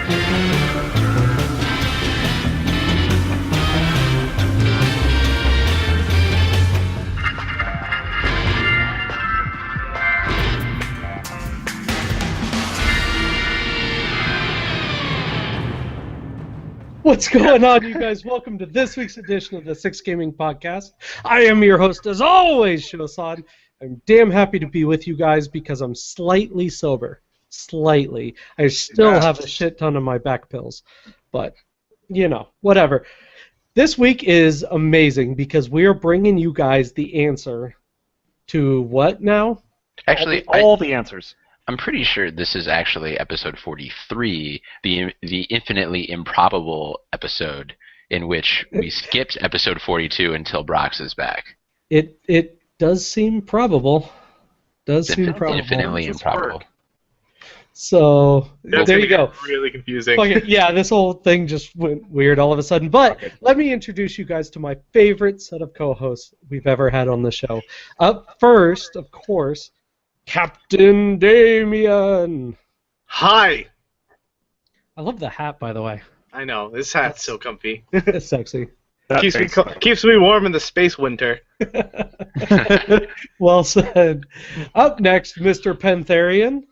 What's going on, you guys? Welcome to this week's edition of the Six Gaming Podcast. I am your host, as always, Showsan. I'm damn happy to be with you guys because I'm slightly sober. Slightly. I still have a shit ton of my back pills. But, you know, whatever. This week is amazing because we are bringing you guys the answer to what now? Actually, all the answers. I'm pretty sure this is actually episode 43, the infinitely improbable episode in which we skipped episode 42 until Brox is back. It does seem probable. Infinitely improbable. So there you go. Really confusing. Yeah, this whole thing just went weird all of a sudden. But let me introduce you guys to my favorite set of co-hosts we've ever had on the show. Up first, of course, CptDamien. Hi. I love the hat, by the way. I know, this hat's so comfy. It's sexy. Keeps me warm in the space winter. Well said. Up next, Mr. Pentharian.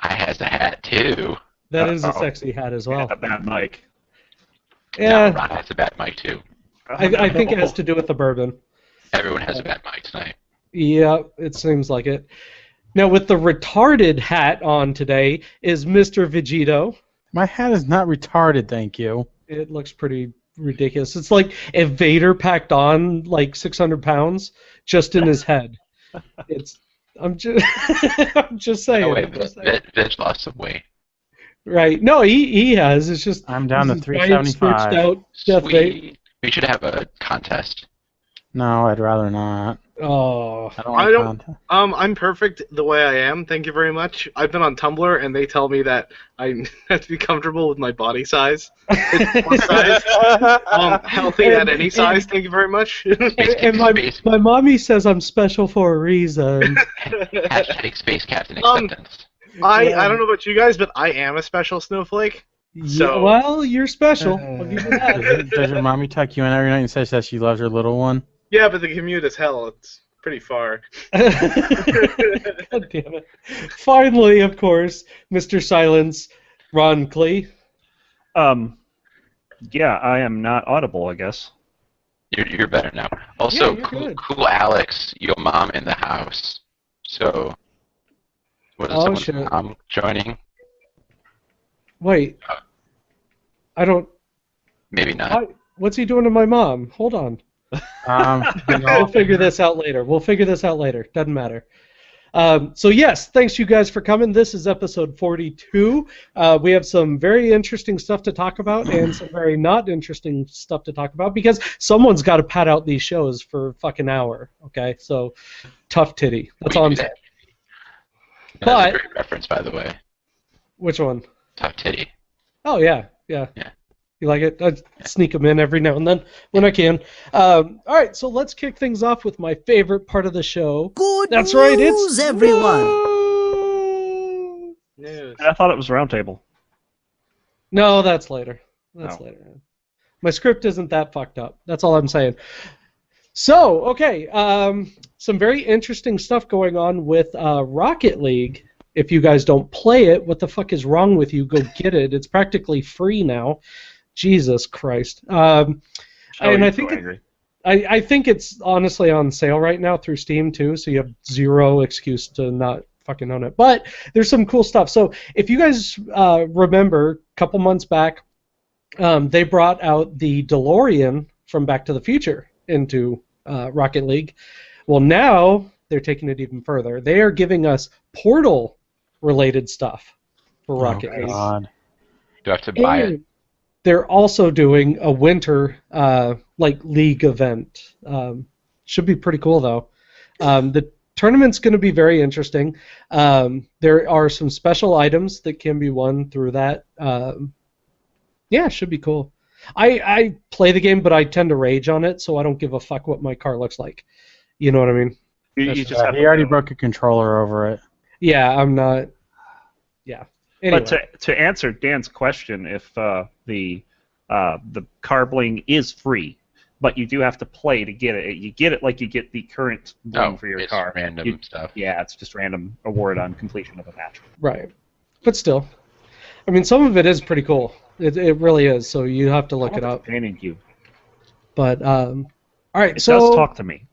I has a hat too. That is a sexy hat as well. A bad mic. Yeah. No, Ron has a bad mic too. I think it has to do with the bourbon. Everyone has a bad mic tonight. Yeah, it seems like it. Now, with the retarded hat on today is Mr. Vegetto. My hat is not retarded, thank you. It looks pretty ridiculous. It's like if Vader packed on like 600 pounds just in his head. I'm just saying. No, wait, Veg lost some weight. Right. No, he has. It's just I'm down to this 375. out Death Sweet. We should have a contest. No, I'd rather not. Oh. I don't. I'm perfect the way I am. Thank you very much. I've been on Tumblr and they tell me that I have to be comfortable with my body size. Size. Healthy at any size. Thank you very much. And my mommy says I'm special for a reason. Hashtag Space Captain Acceptance. I don't know about you guys, but I am a special snowflake. So. Yeah, well, you're special. I'll give you that. Does your mommy tuck you in every night and says that she loves her little one? Yeah, but the commute is hell. It's pretty far. God damn it. Finally, of course, Mr. Silence, roncli. Yeah, I am not audible, I guess. You're better now. Also, Yeah, cool Alex, your mom in the house. So, what is someone's mom joining? Wait. I don't... Maybe not. What's he doing to my mom? Hold on. We'll figure this out later. Doesn't matter. So yes, thanks you guys for coming. This is episode 42. We have some very interesting stuff to talk about and some very not interesting stuff to talk about because someone's got to pad out these shows for a fucking hour. Okay, so tough titty. That's all I'm saying. That's a great reference, by the way. Which one? Tough titty. Oh yeah. You like it? I sneak them in every now and then when I can. All right, so let's kick things off with my favorite part of the show. Good That's news, right, it's everyone. News. I thought it was Roundtable. No, that's later. Later. My script isn't that fucked up. That's all I'm saying. So, okay, some very interesting stuff going on with Rocket League. If you guys don't play it, what the fuck is wrong with you? Go get it. It's practically free now. Jesus Christ. And I think I think it's honestly on sale right now through Steam too, so you have zero excuse to not fucking own it. But there's some cool stuff. So if you guys remember, a couple months back, they brought out the DeLorean from Back to the Future into Rocket League. Well, now they're taking it even further. They are giving us Portal-related stuff for Rocket League. God. Do I have to buy it? They're also doing a winter league event. Should be pretty cool though. The tournament's going to be very interesting. There are some special items that can be won through that. Yeah, it should be cool. I play the game, but I tend to rage on it, so I don't give a fuck what my car looks like. You know what I mean? He already broke a controller over it. Yeah, I'm not. Yeah. Anyway. But to answer Dan's question, if the carbling is free, but you do have to play to get it. You get it like you get the current one for your car. Random stuff. Yeah, it's just random award on completion of a match. Right. But still. I mean, some of it is pretty cool. It really is, so you have to look it up. Companion cube. But, all right, It so... does talk to me.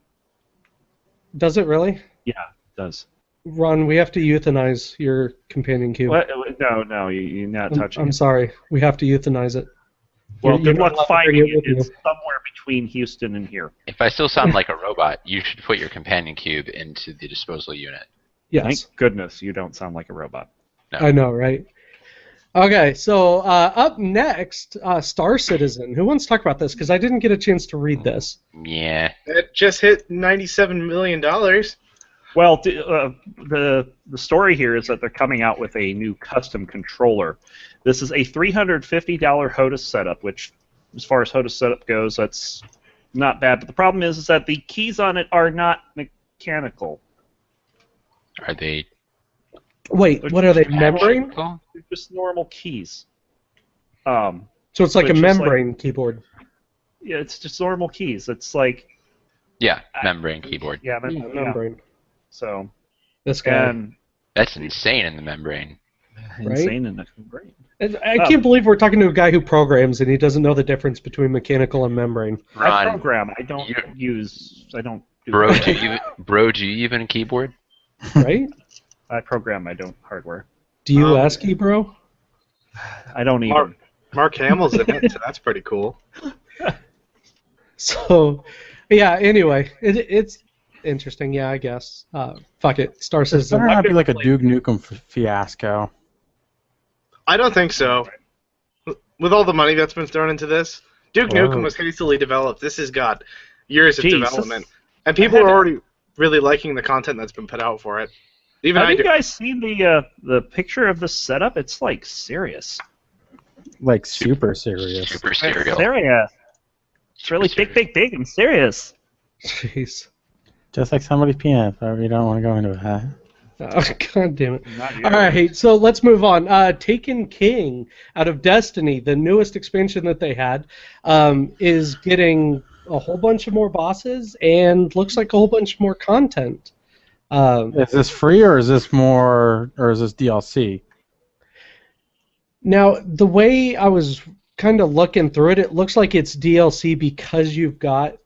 Does it really? Yeah, it does. Ron, we have to euthanize your companion cube. What? No, you're not touching I'm it. sorry. We have to euthanize it. Well, You're good not allowed luck to bring finding it with it. It's you. somewhere between Houston and here. If I still sound like a robot, you should put your companion cube into the disposal unit. Yes. Thank goodness you don't sound like a robot. No. I know, right? Okay, so up next, Star Citizen. Who wants to talk about this? Because I didn't get a chance to read this. Yeah. It just hit $97 million. Well, the story here is that they're coming out with a new custom controller. This is a $350 HOTAS setup, which, as far as HOTAS setup goes, that's not bad. But the problem is that the keys on it are not mechanical. Are they? Wait, what are they? Membrane? Cool. They're just normal keys. So it's like a It's just membrane keyboard. Yeah, it's just normal keys. It's like Yeah, membrane keyboard. yeah, Membrane. So This guy. and That's insane in the membrane. Right? insane in the brain. I can't believe we're talking to a guy who programs and he doesn't know the difference between mechanical and membrane. I Ron, program. I don't you- do bro, that. do you even keyboard? Right? I program. I don't hardware. Do you ASCII, bro? I don't even. Mark Hamill's in it, so that's pretty cool. So, yeah, anyway, it's interesting, yeah, I guess. Fuck it, Star This Citizen. better not be like a Duke Nukem fiasco. I don't think so. With all the money that's been thrown into this, Duke Nukem was hastily developed. This has got years of development. And people are already really liking the content that's been put out for it. Even Have I you do. guys seen the picture of the setup? It's like serious. Like super serious. Super serial. Serious. It's really big, and serious. Jeez. Just like somebody's penis, but we don't want to go into that. Oh, God damn it. Not All right, so let's move on. Taken King out of Destiny, the newest expansion that they had, is getting a whole bunch of more bosses and looks like a whole bunch more content. Is this free or is this DLC? Now, the way I was kind of looking through it, it looks like it's DLC because you've got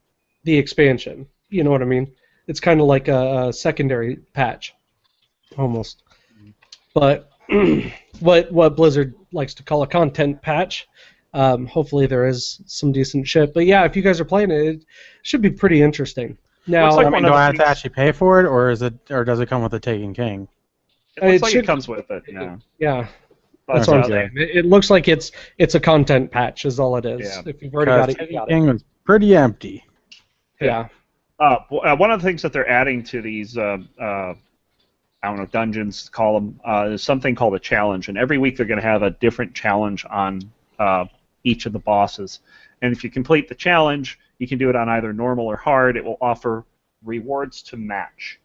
the expansion. You know what I mean? It's kind of like a secondary patch, almost. But what Blizzard likes to call a content patch. Hopefully there is some decent shit. But yeah, if you guys are playing it, it should be pretty interesting. Now, Looks like I mean, one do of the I have to things- actually pay for it, or does it come with the Taken King? It looks It like should- it comes with it. Yeah. yeah, But, that's what I'm Okay. saying. It looks like it's a content patch, is all it is. Yeah. If you've already got it, you Taken got it. King was pretty empty. Yeah. One of the things that they're adding to these, I don't know, dungeons, call them, is something called a challenge. And every week they're going to have a different challenge on each of the bosses. And if you complete the challenge, you can do it on either normal or hard. It will offer rewards to match.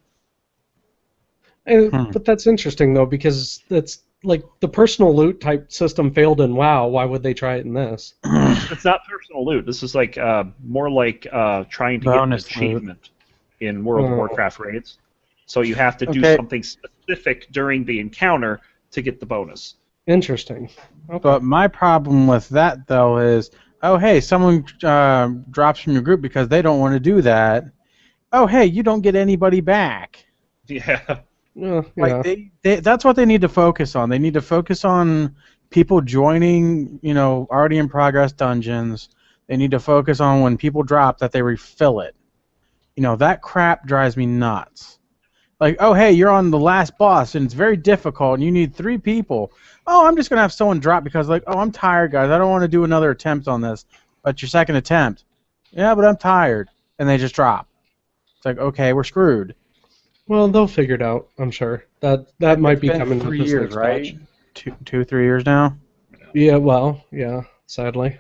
But that's interesting, though, because that's like the personal loot type system failed in WoW. Why would they try it in this? It's not personal loot. This is like more like trying to get an Bonus loot. achievement in World of Warcraft raids. So you have to do Okay. something specific during the encounter to get the bonus. Interesting. Okay. But my problem with that, though, is, oh, hey, someone drops from your group because they don't want to do that. Oh, hey, you don't get anybody back. Yeah. Yeah. Like that's what they need to focus on. They need to focus on people joining, already in progress dungeons. They need to focus on when people drop that they refill it. That crap drives me nuts. Like, oh, hey, you're on the last boss and it's very difficult and you need 3 people. Oh, I'm just going to have someone drop because, like, oh, I'm tired, guys. I don't want to do another attempt on this. But your second attempt. Yeah, but I'm tired. And they just drop. It's like, okay, we're screwed. Well, they'll figure it out, I'm sure. That might be It's been coming 3 with this years, next right? patch. 3 years now? Yeah, well, yeah, sadly.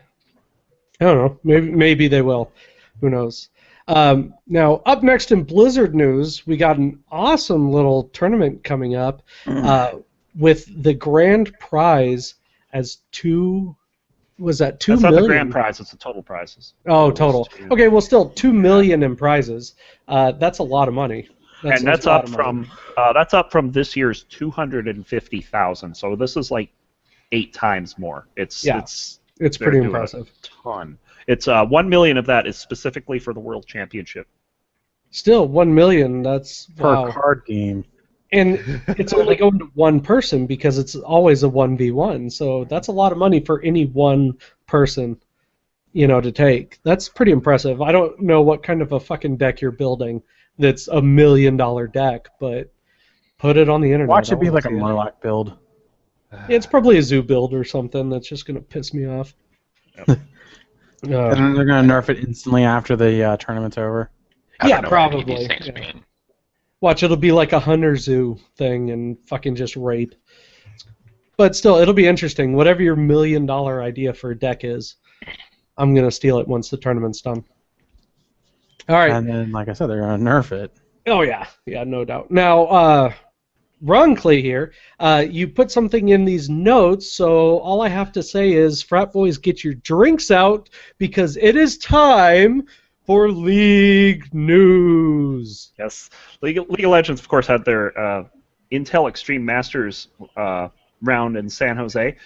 I don't know. Maybe they will. Who knows? Now, up next in Blizzard news, we got an awesome little tournament coming up. with the grand prize as $2 million. That's not the grand prize; it's the total prizes. Oh, total. Okay, well, still $2 million in prizes. That's a lot of money. That's up from this year's 250,000. So this is like 8 times more. It's pretty impressive. A ton. It's 1 million of that is specifically for the World Championship. Still, 1 million. That's per card game. And it's only going to one person because it's always a 1v1. So that's a lot of money for any one person, to take. That's pretty impressive. I don't know what kind of a fucking deck you're building that's $1 million deck, but put it on the internet. Watch it be like a Murloc build. It's probably a zoo build or something that's just going to piss me off. Yep. And then they're going to nerf it instantly after the tournament's over. Yeah, probably. Watch, it'll be like a Hunter Zoo thing and fucking just rape. But still, it'll be interesting. Whatever your $1 million idea for a deck is, I'm going to steal it once the tournament's done. All right. And then, like I said, they're going to nerf it. Oh, yeah. Yeah, no doubt. Now, Roncli here, you put something in these notes, so all I have to say is, frat boys, get your drinks out because it is time for League news. Yes, League of Legends, of course, had their Intel Extreme Masters round in San Jose,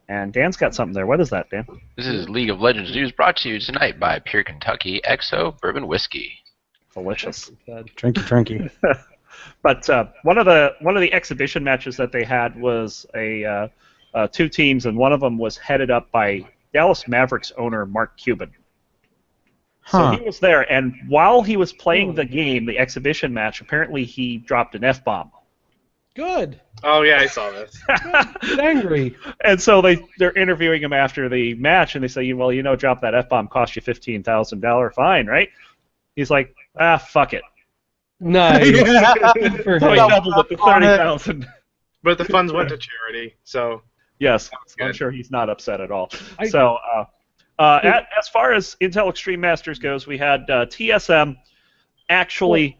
and Dan's got something there. What is that, Dan? This is League of Legends news brought to you tonight by Pure Kentucky XO Bourbon Whiskey. Delicious. Drinky. But one of the exhibition matches that they had was a 2 teams, and one of them was headed up by Dallas Mavericks owner Mark Cuban. So he was there, and while he was playing the game, the exhibition match, apparently he dropped an F-bomb. Good. Oh, yeah, I saw this. Get angry. And so they're interviewing him after the match, and they say, well, drop that F-bomb cost you $15,000 fine, right? He's like, fuck it. Nice. So he doubled it to $30,000. But the funds went to charity, so... Yes, I'm sure he's not upset at all. As far as Intel Extreme Masters goes, we had TSM actually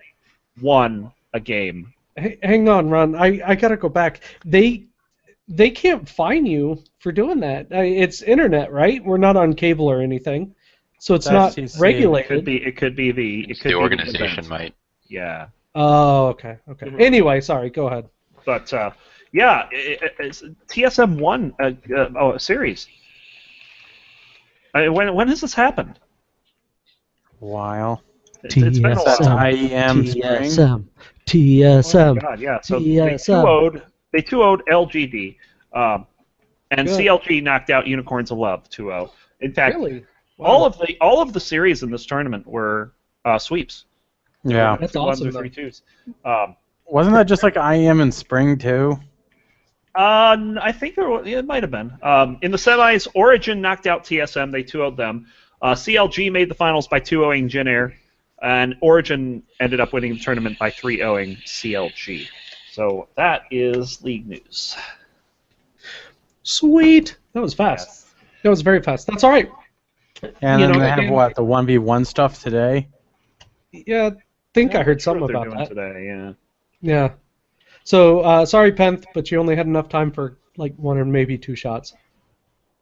won a game. Hang on, Ron. I gotta go back. They can't fine you for doing that. It's internet, right? We're not on cable or anything, so it's not regulated. It could be the organization might. Yeah. Oh, okay. Anyway, sorry. Go ahead. But TSM won a series. When has this happened? A while. It's been a while. TSM. Oh my God, yeah. So they 2-0'd LGD, and CLG knocked out Unicorns of Love 2-0. In fact, really? Wow. all of the series in this tournament were sweeps. Yeah, that's awesome. 3-2s. Wasn't that just like IEM in spring too? I think it might have been. In the semis, Origin knocked out TSM. They 2-0'd them. CLG made the finals by 2-0ing Jin Air, and Origin ended up winning the tournament by 3-0ing CLG. So that is League news. Sweet. That was fast. Yes. That was very fast. That's all right. And then they have what, the 1v1 stuff today? Yeah, I think I heard something about that today. Yeah. Yeah. So, sorry, Penth, but you only had enough time for like 1 or maybe 2 shots.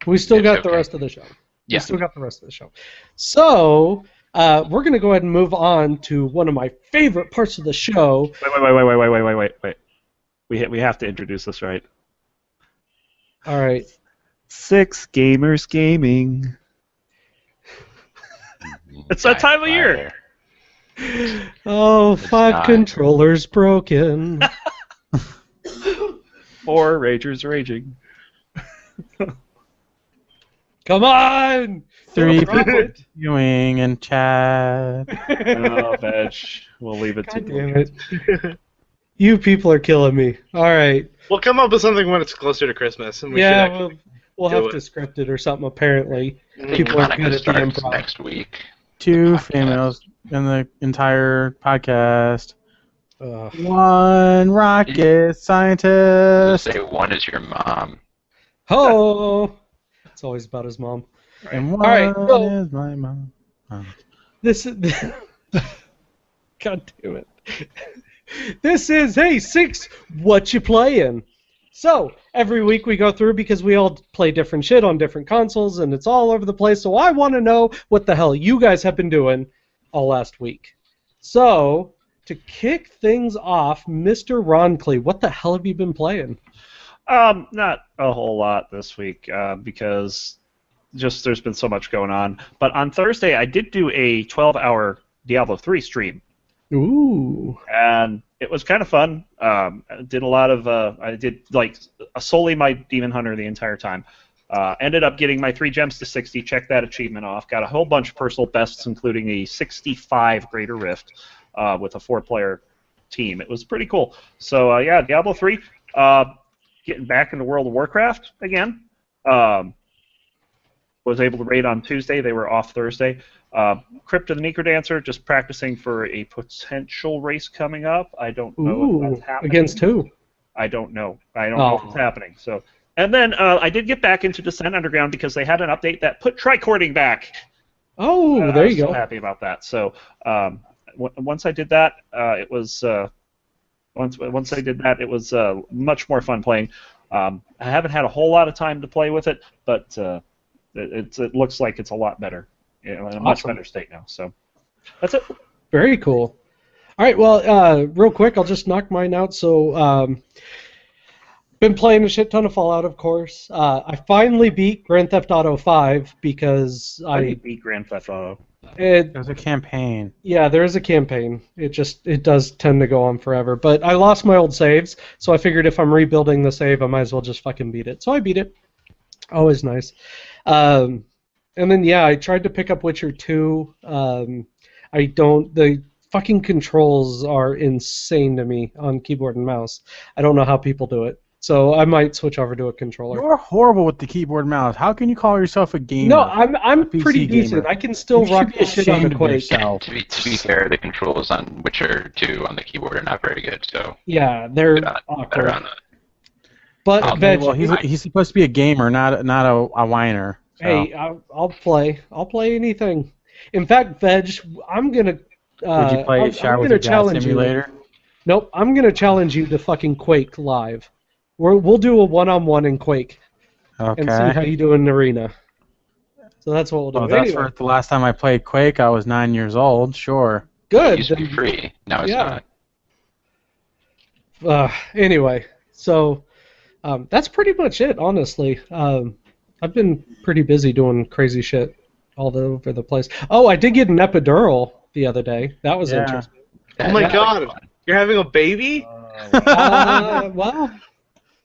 We still got the rest of the show. Yeah. We still got the rest of the show. So, we're going to go ahead and move on to one of my favorite parts of the show. Wait. We have to introduce this right. All right. 6 Gamers Gaming. It's that time of year. Oh, it's 5 not. Controllers broken. 4 Ragers raging. Come on! 3 people viewing and chat. Oh, Veg. We'll leave it to you. Damn it. You people are killing me. All right. We'll come up with something when it's closer to Christmas. And we'll have to script it or something, apparently. People are good at the improv. Next week. 2 females in the entire podcast. 1 rocket scientist. Say 1 is your mom. Oh! It's always about his mom. Right. And 1 is my mom. This is... God damn it. This is, hey, 6, what you playing? So, every week we go through because we all play different shit on different consoles and it's all over the place. So I want to know what the hell you guys have been doing all last week. So, to kick things off, Mr. Roncli, what the hell have you been playing? Not a whole lot this week because just there's been so much going on. But on Thursday, I did do a 12-hour Diablo 3 stream. Ooh. And it was kind of fun. I did a lot of, I did like solely my Demon Hunter the entire time. Ended up getting my 3 gems to 60, checked that achievement off. Got a whole bunch of personal bests, including a 65 Greater Rift with a 4-player team. It was pretty cool. So, yeah, Diablo 3, getting back into World of Warcraft again. Was able to raid on Tuesday. They were off Thursday. Crypt of the Necrodancer, just practicing for a potential race coming up. I don't know if that's happening. Against who? I don't know. I don't know if it's happening. So, and then I did get back into Descent Underground because they had an update that put tricording back. Oh, there you go. I was so happy about that. So once I did that, it was once I did that, it was much more fun playing. I haven't had a whole lot of time to play with it, but it looks like it's a lot better, in a much better state now. So that's it. Very cool. All right, well, real quick, I'll just knock mine out. So, been playing a shit ton of Fallout, of course. I finally beat Grand Theft Auto 5 because I beat Grand Theft Auto. There's a campaign. Yeah, there is a campaign. It does tend to go on forever. But I lost my old saves, so I figured if I'm rebuilding the save, I might as well just fucking beat it. So I beat it. Always nice. And then, yeah, I tried to pick up Witcher 2. The fucking controls are insane to me on keyboard and mouse. I don't know how people do it. So I might switch over to a controller. You're horrible with the keyboard and mouse. How can you call yourself a gamer? No, I'm pretty decent. gamer. I can still rock the shit on the Quake. To be fair, the controls on Witcher 2 on the keyboard are not very good. So yeah, they're awkward. But Veg, well, he's supposed to be a gamer, not a whiner. So. Hey, I'll play. I'll play anything. In fact, Veg, I'm gonna. Would you play Shower with a Gas Simulator? Nope, I'm gonna challenge you to fucking Quake live. We'll do a one-on-one in Quake. Okay. And see how you do in the arena. So that's what we'll do. Well, that's for the last time I played Quake. I was 9 years old. Sure. Good. It used to be free. Now it's not. Anyway, so that's pretty much it, honestly. I've been pretty busy doing crazy shit all over the place. Oh, I did get an epidural the other day. That was interesting. Oh my god, you're having a baby?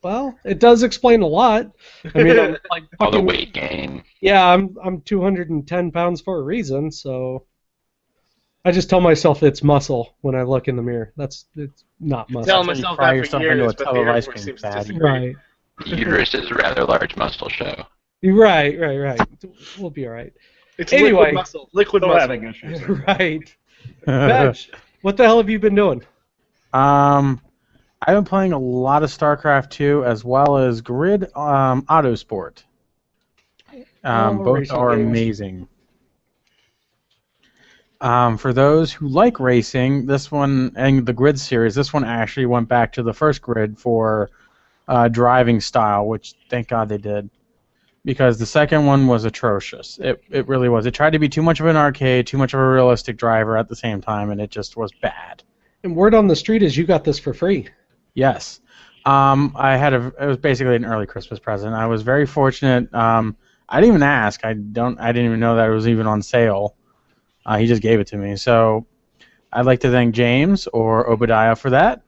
Well, it does explain a lot. I mean, I'm like all the weight gain. Yeah, I'm 210 pounds for a reason, so I just tell myself it's muscle when I look in the mirror. It's not muscle. Tell myself that for years, but the Air Force seems to disagree. Right. The uterus is a rather large muscle show. Right. We'll be all right. It's anyway, liquid muscle. Having issues. Right. Bench, what the hell have you been doing? I've been playing a lot of StarCraft 2 as well as Grid Autosport. Both are amazing. For those who like racing, this one and the Grid series, this one actually went back to the first Grid for driving style, which thank God they did. Because the second one was atrocious. It really was. It tried to be too much of an arcade, too much of a realistic driver at the same time, and it just was bad. And word on the street is you got this for free. Yes. It was basically an early Christmas present. I was very fortunate. I didn't even ask. I didn't even know that it was even on sale. He just gave it to me. So I'd like to thank James or Obadiah for that.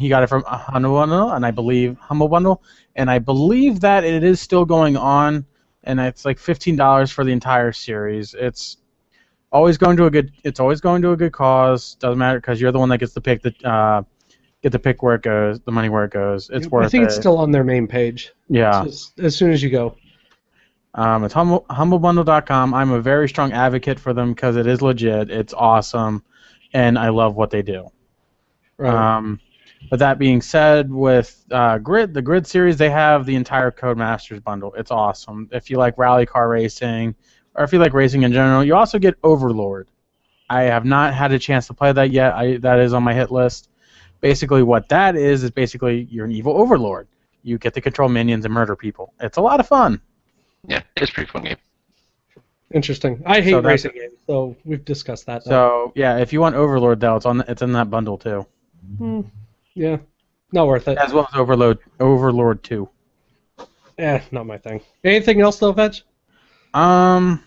He got it from Humble Bundle, and I believe that it is still going on, and it's like $15 for the entire series. It's always going to a good cause. Doesn't matter because you're the one that gets to pick where it goes, the money where it goes. It's worth it. I think it's still on their main page. Yeah. As soon as you go. It's humblebundle.com. I'm a very strong advocate for them because it is legit. It's awesome, and I love what they do. Right. But that being said, with the Grid series, they have the entire Codemasters bundle. It's awesome. If you like rally car racing, or if you like racing in general, you also get Overlord. I have not had a chance to play that yet. That is on my hit list. Basically, what that is basically you're an evil overlord. you get to control minions and murder people. It's a lot of fun. Yeah, it's a pretty fun game. Interesting. I hate So that's- racing games, so we've discussed that. So yeah, if you want Overlord though, it's in that bundle too, Yeah, not worth it. as well as Overlord 2. Not my thing. Anything else though, Veg? Oh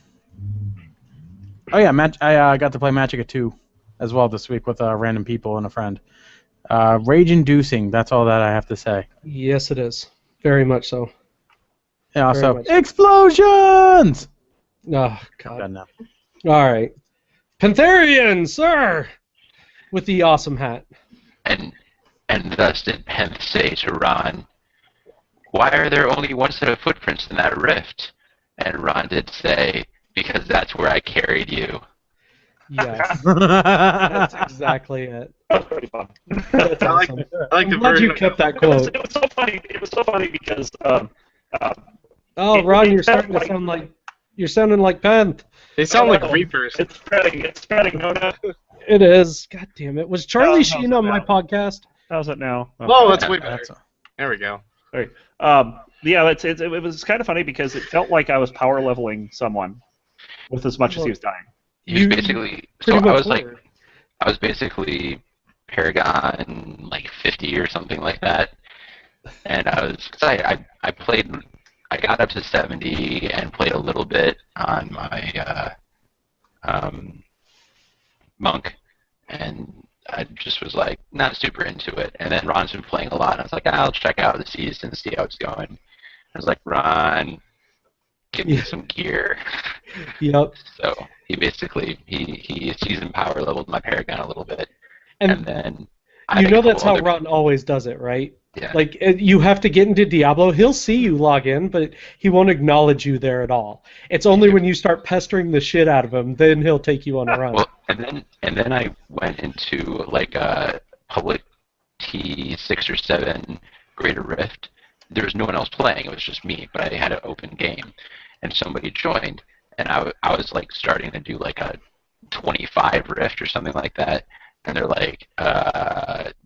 yeah, I got to play Magic 2 as well this week with random people and a friend. Rage-inducing. That's all that I have to say. Yes, it is. Very much so. And also, much. explosions! Oh, Done God. now. All right. Pentharian, sir! With the awesome hat. And thus did Penth say to Ron, "Why are there only one set of footprints in that rift?" And Ron did say, "Because that's where I carried you." Yes. That's exactly it. That was pretty fun. That's I like awesome. I like the I'm glad you version. kept that It was, quote. it was so funny. It was so funny because Oh, Ron, it you're starting to sounded sound like you're sounding like Penth. They sound like Oh, Reapers. It's spreading. It's spreading. No, no. It is. God damn it. Was Charlie No, Sheen no, on my no. podcast? How's it now? Whoa, that's way better. That's- There we go. Yeah, it was kind of funny because it felt like I was power leveling someone with as much as he was dying. He was basically so Pretty I much was like were. I was basically Paragon like 50 or something like that, and I played, I got up to 70 and played a little bit on my monk, and I just was like not super into it. And then Ron's been playing a lot, and I was like, I'll check out the season, see how it's going. I was like, Ron, give me some gear. Yep. So he basically he season power leveled my Paragon a little bit, And and then I you had a know that's couple how other- Ron always does it, right? Yeah. Like, you have to get into Diablo. He'll see you log in, but he won't acknowledge you there at all. It's only when you start pestering the shit out of him, then he'll take you on a run. Well, and then I went into like a public T6 or 7 Greater Rift. There was no one else playing. It was just me, but I had an open game, and somebody joined, and I was like starting to do like a 25 Rift or something like that, and they're like,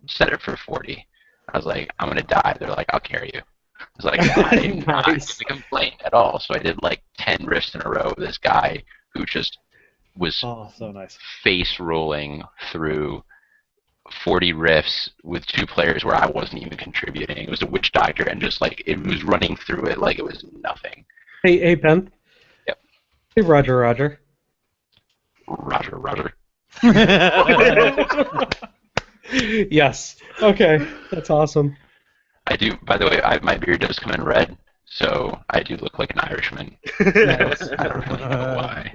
set it for 40. I was like, I'm gonna die. They're like, I'll carry you. I was like, I did not Nice. complain at all. So I did like 10 rifts in a row with this guy who just was Oh, so nice. face rolling through 40 rifts with 2 players where I wasn't even contributing. It was a witch doctor, and just like it was running through it like it was nothing. Hey, Ben. Yep. Hey, Roger, Roger. Roger. Yes. Okay, that's awesome. I do. By the way, my beard does come in red, so I do look like an Irishman. Nice. I don't really know why.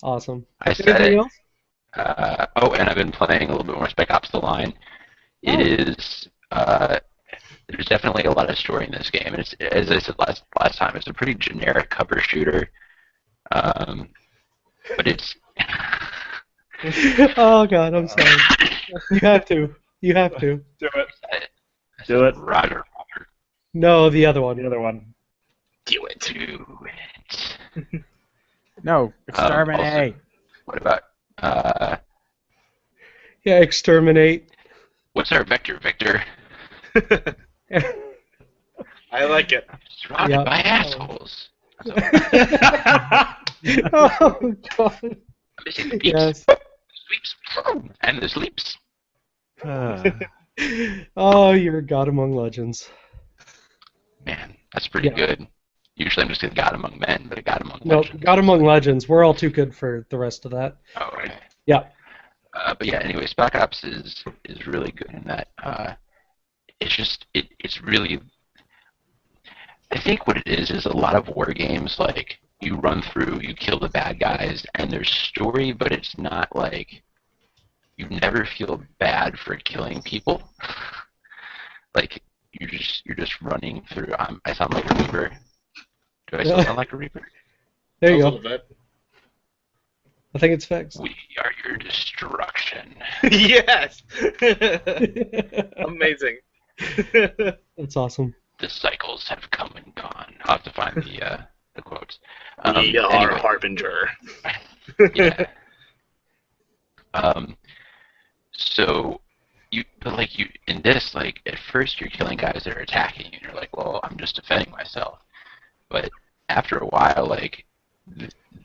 Awesome. I said Anything it. else? And I've been playing a little bit more Spec Ops: The Line. It is. There's definitely a lot of story in this game, and it's, as I said last time, it's a pretty generic cover shooter. But it's. Oh God, I'm sorry. You have to. You have to. Do it. I Do it. said, Roger. No, the other one. The other one. Do it. No, exterminate. What about Yeah, exterminate. what's our vector? Victor? I like it. Surrounded Yeah. by assholes. Oh God. I'm missing the beeps. Yes. Sleeps. And the sleeps. Oh, you're a god among legends. Man, that's pretty Yeah. good. Usually I'm just a god among men, but a god among No, legends. god among legends. We're all too good for the rest of that. Oh, right. Yeah. But yeah, anyway, Spec Ops is really good in that. It's just it's really. I think what it is a lot of war games, like you run through, you kill the bad guys, and there's story, but it's not like you never feel bad for killing people. Like you're just running through. I sound like a Reaper. Do I still sound like a Reaper? There you A go. little bit. I think it's fixed. We are your destruction. Yes. Amazing. That's awesome. The cycles have come and gone. I'll have to find the quotes. We are Anyway, Harbinger. yeah. So but like you in this, like at first you're killing guys that are attacking you, and you're like, well, I'm just defending myself. But after a while, like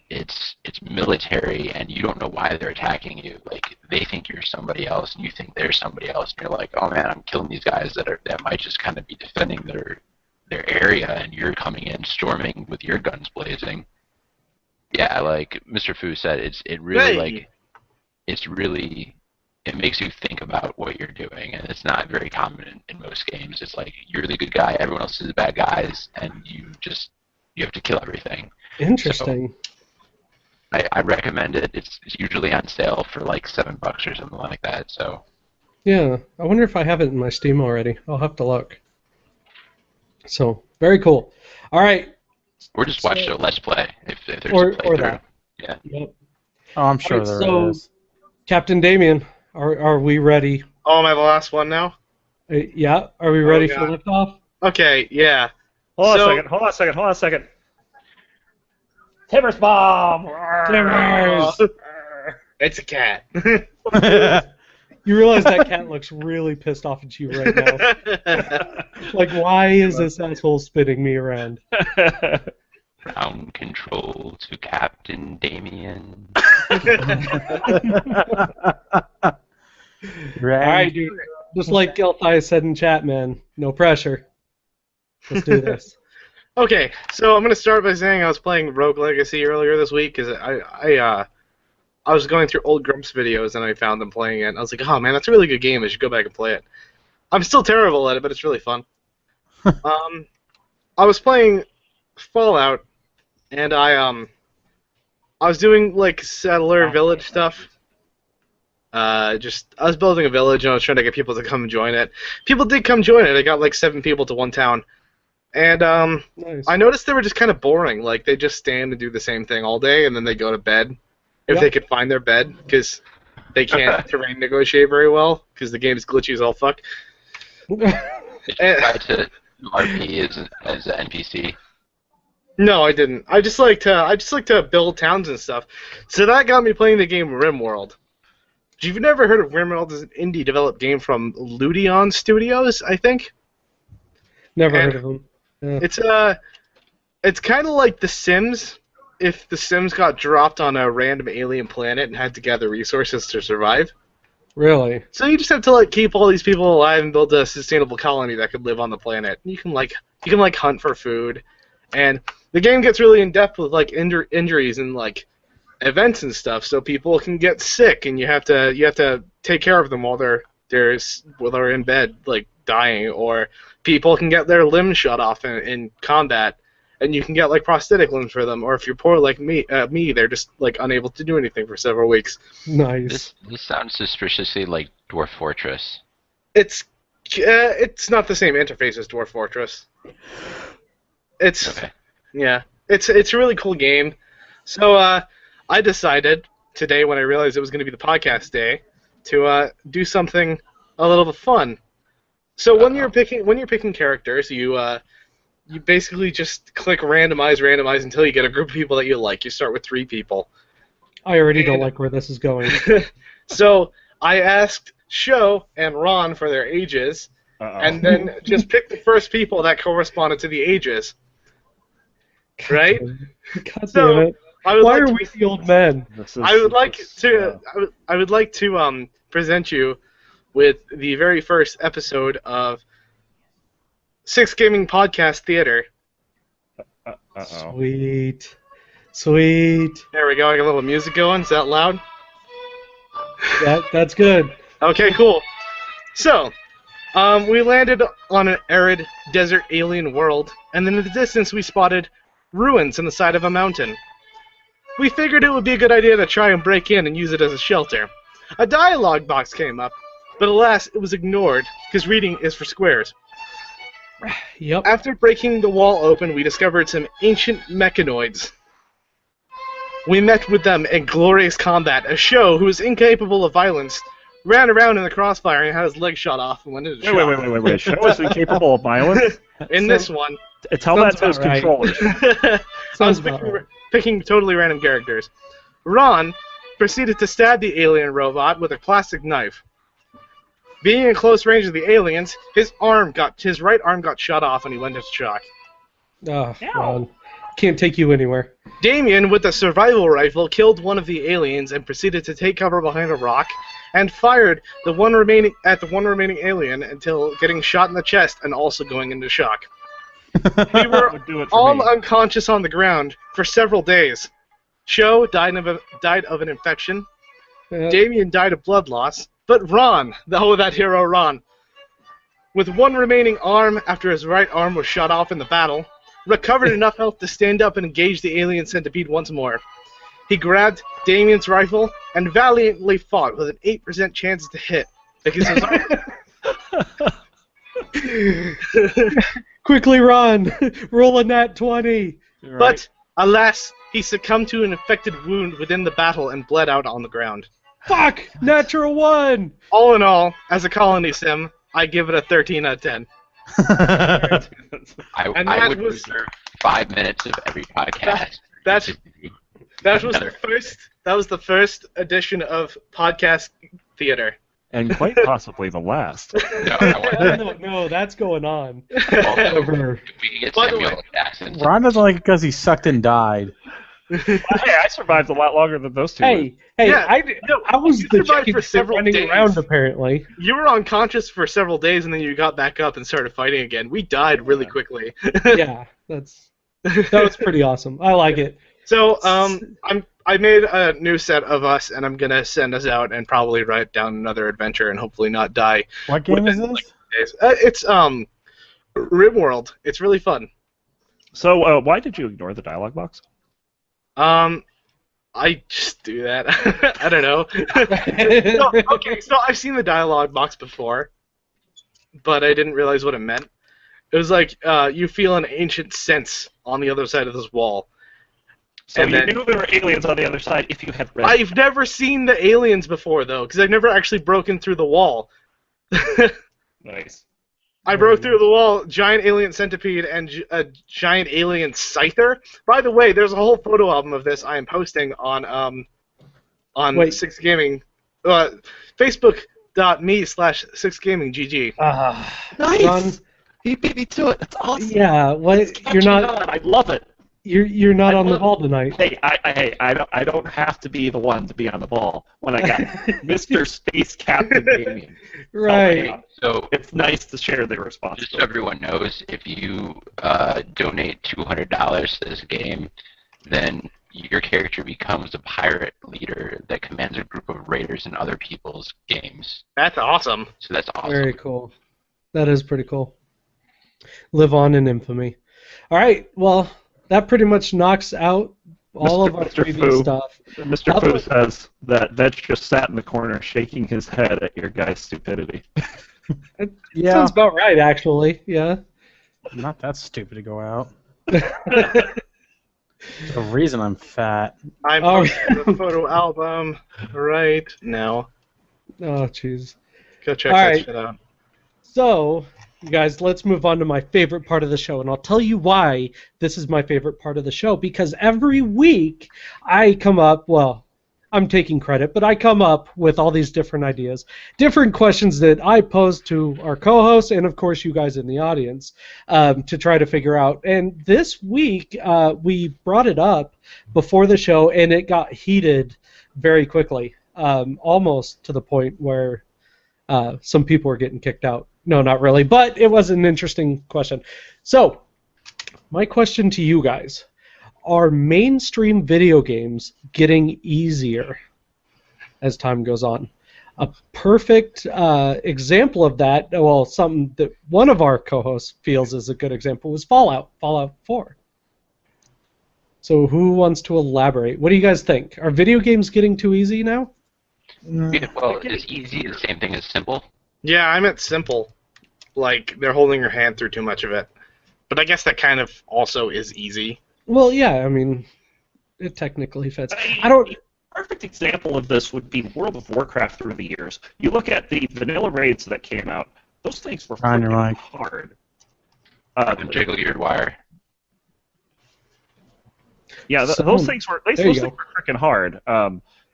it's military, and you don't know why they're attacking you. Like they think you're somebody else, and you think they're somebody else, and you're like, oh man, I'm killing these guys that might just kind of be defending their area, and you're coming in storming with your guns blazing. Yeah, like Mr. Fu said, it makes you think about what you're doing, and it's not very common in most games. It's like you're the good guy, everyone else is the bad guys, and you have to kill everything. Interesting. So, I recommend it. It's usually on sale for like $7 or something like that. So. Yeah, I wonder if I have it in my Steam already. I'll have to look. So very cool. All right. Or just watch the Let's Play if there's a playthrough. Or that. Yeah. Yep. Oh, I'm sure there is. CptDamien, are we ready? Oh, am I the last one now? Yeah. Are we ready for liftoff? Okay, yeah. Hold on a second. Timber's bomb! Timbers! It's a cat. You realize that cat looks really pissed off at you right now. Like, why is this asshole spinning me around? Ground control to CptDamien. Alright, dude. Just like Gelthai said in chat, man. No pressure. Let's do this. Okay, so I'm going to start by saying I was playing Rogue Legacy earlier this week because I was going through old Grumps videos and I found them playing it. And I was like, oh man, that's a really good game. I should go back and play it. I'm still terrible at it, but it's really fun. I was playing Fallout, and I was doing like settler village stuff. I was building a village and I was trying to get people to come join it. People did come join it. I got like 7 people to one town. And Nice. I noticed they were just kind of boring. Like they just stand and do the same thing all day, and then they go to bed if they could find their bed, because they can't terrain negotiate very well because the game's glitchy as all fuck. Did you try to RP as an NPC? No, I didn't. I just like to build towns and stuff. So that got me playing the game RimWorld. You've never heard of RimWorld? It's an indie developed game from Ludion Studios, I think. Never heard of them. Yeah. It's kind of like The Sims, if The Sims got dropped on a random alien planet and had to gather resources to survive. Really? So you just have to like keep all these people alive and build a sustainable colony that could live on the planet. You can hunt for food, and the game gets really in depth with like injuries and like events and stuff. So people can get sick, and you have to take care of them while they're in bed, like dying, or people can get their limbs shot off in combat, and you can get like prosthetic limbs for them. Or if you're poor like me, they're just like unable to do anything for several weeks. Nice. This sounds suspiciously like Dwarf Fortress. It's not the same interface as Dwarf Fortress. It's a really cool game. So I decided today, when I realized it was going to be the podcast day, to do something a little bit fun. So when you're picking characters, you basically just click randomize until you get a group of people that you like. You start with 3 people. I already don't like where this is going. So I asked Show and Ron for their ages, and then just pick the first people that corresponded to the ages. Right? God damn it. Why are we the old men? I would like to present you with the very first episode of Six Gaming Podcast Theater. Sweet. There we go. I got a little music going. Is that loud? That's good. Okay, cool. So, we landed on an arid desert alien world, and then in the distance we spotted ruins on the side of a mountain. We figured it would be a good idea to try and break in and use it as a shelter. A dialogue box came up, but alas, it was ignored, because reading is for squares. Yep. After breaking the wall open, we discovered some ancient mechanoids. We met with them in glorious combat. A Show, who was incapable of violence, ran around in the crossfire and had his leg shot off and went into shock. Wait. Show is incapable of violence? In this one. Tell that to his controllers. I was picking totally random characters. Ron proceeded to stab the alien robot with a plastic knife. Being in close range of the aliens, his right arm got shot off and he went into shock. Oh, Ron. Can't take you anywhere. Damien, with a survival rifle, killed one of the aliens and proceeded to take cover behind a rock and fired the one remaining alien until getting shot in the chest and also going into shock. We were all unconscious on the ground for several days. Show died of an infection. Damien died of blood loss. But Ron, that hero Ron, with one remaining arm after his right arm was shot off in the battle, recovered enough health to stand up and engage the alien centipede once more. He grabbed Damien's rifle and valiantly fought with an 8% chance to hit. Because Quickly, Ron! Roll a nat 20! Right. But, alas, he succumbed to an infected wound within the battle and bled out on the ground. Fuck! Natural 1! All in all, as a colony sim, I give it a 13 out of 10. I would reserve 5 minutes of every podcast. That was the first edition of podcast theater. And quite possibly the last. No, that's going on. Well, we can get Samuel Jackson. Ron doesn't like it because he sucked and died. Hey, I survived a lot longer than those two. Hey, Yeah, I was the survived chicken for several running days. around, apparently. You were unconscious for several days, and then you got back up and started fighting again. We died really quickly. Yeah, that was pretty awesome. I like it. So, I made a new set of us, and I'm gonna send us out and probably write down another adventure and hopefully not die. What game is this? Days. It's RimWorld. It's really fun. So, why did you ignore the dialogue box? I just do that. I don't know. So I've seen the dialogue box before, but I didn't realize what it meant. It was like you feel an ancient sense on the other side of this wall. So you knew there were aliens on the other side if you had read. I've never seen the aliens before, though, because I've never actually broken through the wall. Nice. I broke through the wall, giant alien centipede, and a giant alien scyther. By the way, there's a whole photo album of this I am posting on Six Gaming, Facebook.me/6GamingGG. Nice. Ron, He beat me to it. That's awesome. yeah, what? You're not. I love it. You're not on the ball tonight. Hey, I don't have to be the one to be on the ball when I got Mr. Space Captain Damien. Right. So It's nice to share the just so responsibility. everyone knows, if you donate $200 to this game, then your character becomes a pirate leader that commands a group of raiders in other people's games. That's awesome. So that's awesome. Very cool. That is pretty cool. Live on in infamy. All right. Well, that pretty much knocks out all of our Mr. previous Fu. stuff. Mr. Fu says that Vetch just sat in the corner shaking his head at your guy's stupidity. Yeah, Sounds about right, actually. Yeah. not that stupid to go out. There's a reason I'm fat. I'm posting the photo album right now. Oh, jeez. Go check All that right. shit out. So, you guys, let's move on to my favorite part of the show, and I'll tell you why this is my favorite part of the show. Because every week I come up, well, I'm taking credit, but I come up with all these different ideas, different questions that I pose to our co-hosts and, of course, you guys in the audience to try to figure out. And this week we brought it up before the show, and it got heated very quickly, almost to the point where some people were getting kicked out. No, not really, but it was an interesting question. So, my question to you guys, are mainstream video games getting easier as time goes on? A perfect example of that, well, something that one of our co-hosts feels is a good example, was Fallout 4. So who wants to elaborate? What do you guys think? Are video games getting too easy now? Yeah, well, is easy the same thing as simple? Yeah, I meant simple. Like, they're holding your hand through too much of it. But I guess that kind of also is easy. Well, yeah, I mean, it technically fits. I don't... A perfect example of this would be World of Warcraft through the years. You look at the vanilla raids that came out, those things were On your freaking mic. hard. Jiggle your wire. Yeah, So, those things were there you go. freaking hard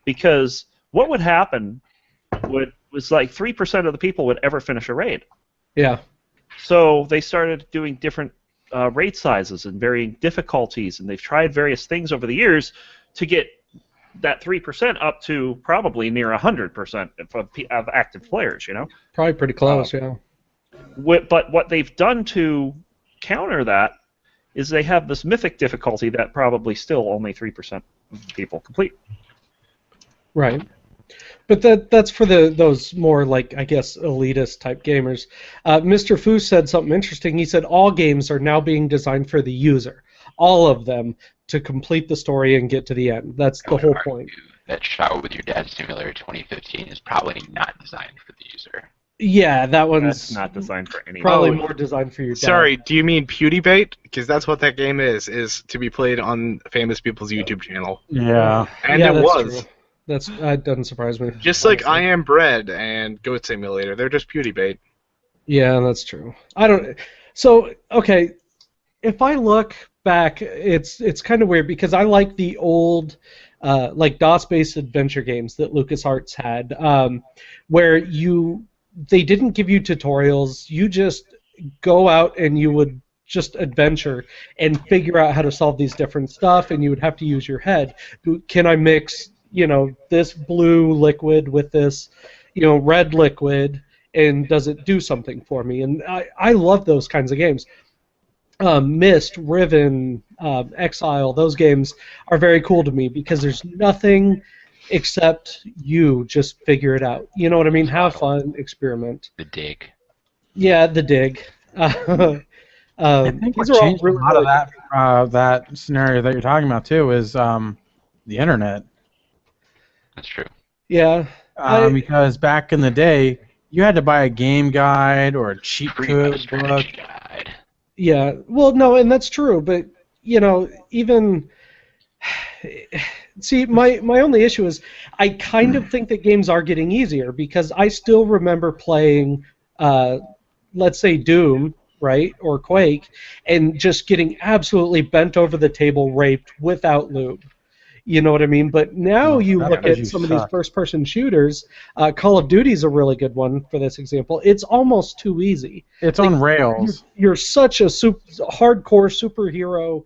because what would happen would was like 3% of the people would ever finish a raid. Yeah. So they started doing different raid sizes and varying difficulties, and they've tried various things over the years to get that 3% up to probably near 100% of active players, you know? Probably pretty close, yeah. But what they've done to counter that is they have this mythic difficulty that probably still only 3% of people complete. Right. But that's for those more, like, I guess, elitist type gamers. Mr. Fu said something interesting. He said all games are now being designed for the user. All of them, to complete the story and get to the end. That's the whole point. That Shower with Your Dad Simulator 2015 is probably not designed for the user. Yeah, that one's That's not designed for anyone. probably more designed for your dad. Sorry, do you mean Pewdiebait? Because that's what that game is to be played on famous people's YouTube channel. Yeah. And Yeah, it that's was. true. That doesn't surprise me. Just like I Am Bread and Goat Simulator, they're just Pewdiebait. Yeah, that's true. So, okay, if I look back, it's kind of weird because I like the old, like DOS-based adventure games that LucasArts had, where they didn't give you tutorials. You just go out and you would just adventure and figure out how to solve these different stuff, and you would have to use your head. Can I mix, this blue liquid with this, red liquid, and does it do something for me? And I love those kinds of games. Myst, Riven, Exile, those games are very cool to me because there's nothing except you just figure it out. You know what I mean? Have fun, experiment. The Dig. Yeah, the Dig. I think what changed a lot of that scenario that you're talking about too is the internet. That's true. Yeah. Because back in the day, you had to buy a game guide or a cheat code book. Guide. Yeah. Well, no, and that's true, but even. See, my only issue is I kind of think that games are getting easier because I still remember playing, let's say, Doom, right, or Quake, and just getting absolutely bent over the table, raped without lube. You know what I mean? But now you look at some of these first-person shooters. Call of Duty's a really good one for this example. It's almost too easy. It's on rails. You're such a hardcore superhero,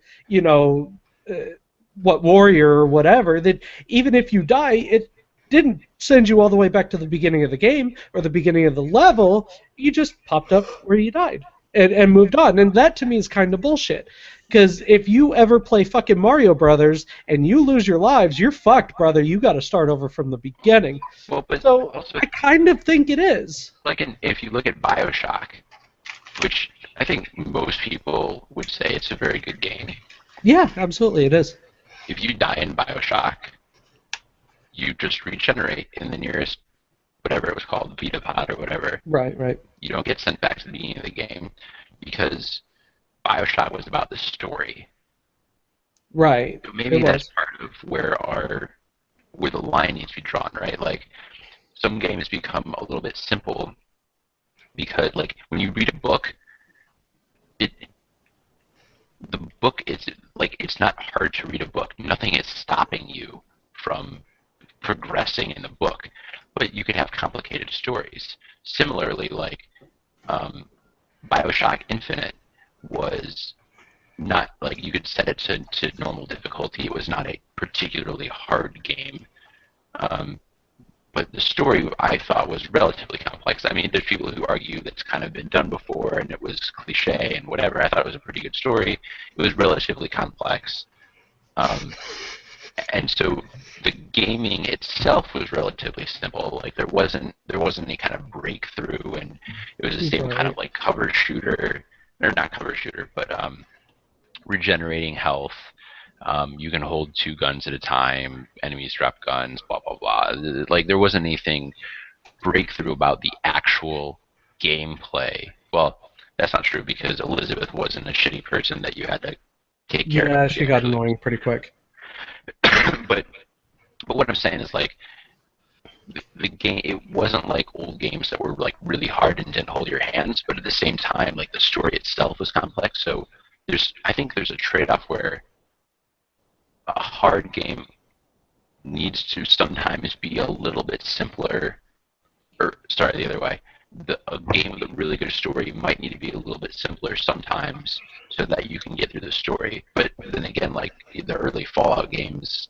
warrior or whatever, that even if you die, it didn't send you all the way back to the beginning of the game or the beginning of the level. You just popped up where you died and moved on. And that to me is kind of bullshit. Because if you ever play fucking Mario Brothers and you lose your lives, you're fucked, brother. You got to start over from the beginning. Well, but so also, I kind of think it is. If you look at BioShock, which I think most people would say it's a very good game. Yeah, absolutely, it is. If you die in BioShock, you just regenerate in the nearest, whatever it was called, Vita pod or whatever. Right. You don't get sent back to the beginning of the game because BioShock was about the story. Right. So maybe that's part of where the line needs to be drawn, right? Like, some games become a little bit simple because, like, when you read a book, the book is, like, it's not hard to read a book. Nothing is stopping you from progressing in the book, but you can have complicated stories. Similarly, like, BioShock Infinite was not, like, you could set it to normal difficulty. It was not a particularly hard game. But the story, I thought, was relatively complex. I mean, there's people who argue that's kind of been done before and it was cliche and whatever. I thought it was a pretty good story. It was relatively complex. And so the gaming itself was relatively simple. Like, there wasn't any kind of breakthrough, and it was the same kind of, like, cover shooter, or not cover shooter, but regenerating health. You can hold 2 guns at a time, enemies drop guns, blah, blah, blah. Like, there wasn't anything breakthrough about the actual gameplay. Well, that's not true, because Elizabeth wasn't a shitty person that you had to take care of. Yeah, she got annoying pretty quick. But what I'm saying is, like, the game, it wasn't like old games that were, like, really hard and didn't hold your hands, but at the same time, like, the story itself was complex. So I think there's a trade-off where a hard game needs to sometimes be a little bit simpler or sorry, the other way. A game with a really good story might need to be a little bit simpler sometimes so that you can get through the story. But then again, like the early Fallout games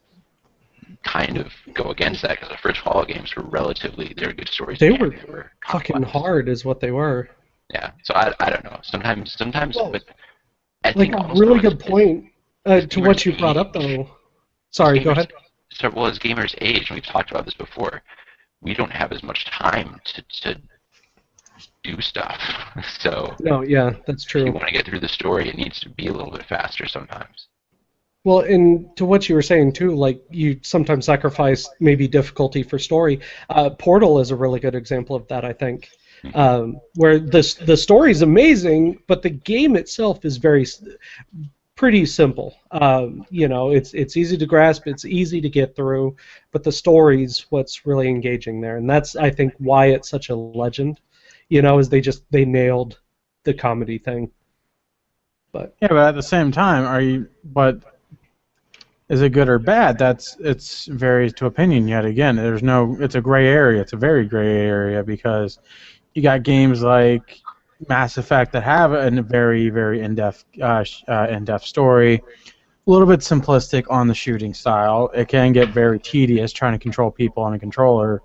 kind of go against that because the first Fallout games were they're good stories. They again. were They were fucking complex. hard, is what they were. Yeah, so I don't know. Sometimes, Well, but I like think a also really good point to gamers what you brought up, age, though. Sorry, go ahead. So, well, as gamers age, and we've talked about this before, we don't have as much time to do stuff. So No, yeah, that's if you true. want to get through the story, it needs to be a little bit faster sometimes. Well, and to what you were saying too, like you sometimes sacrifice maybe difficulty for story. Portal is a really good example of that, I think, where the story is amazing, but the game itself is pretty simple. You know, it's easy to grasp, it's easy to get through, but the story's what's really engaging there, and that's I think why it's such a legend. You know, is they nailed the comedy thing. But Yeah, but at the same time, but is it good or bad? It's varies to opinion yet again. It's a gray area. It's a very gray area because you got games like Mass Effect that have a very, very in-depth story. A little bit simplistic on the shooting style. It can get very tedious trying to control people on a controller.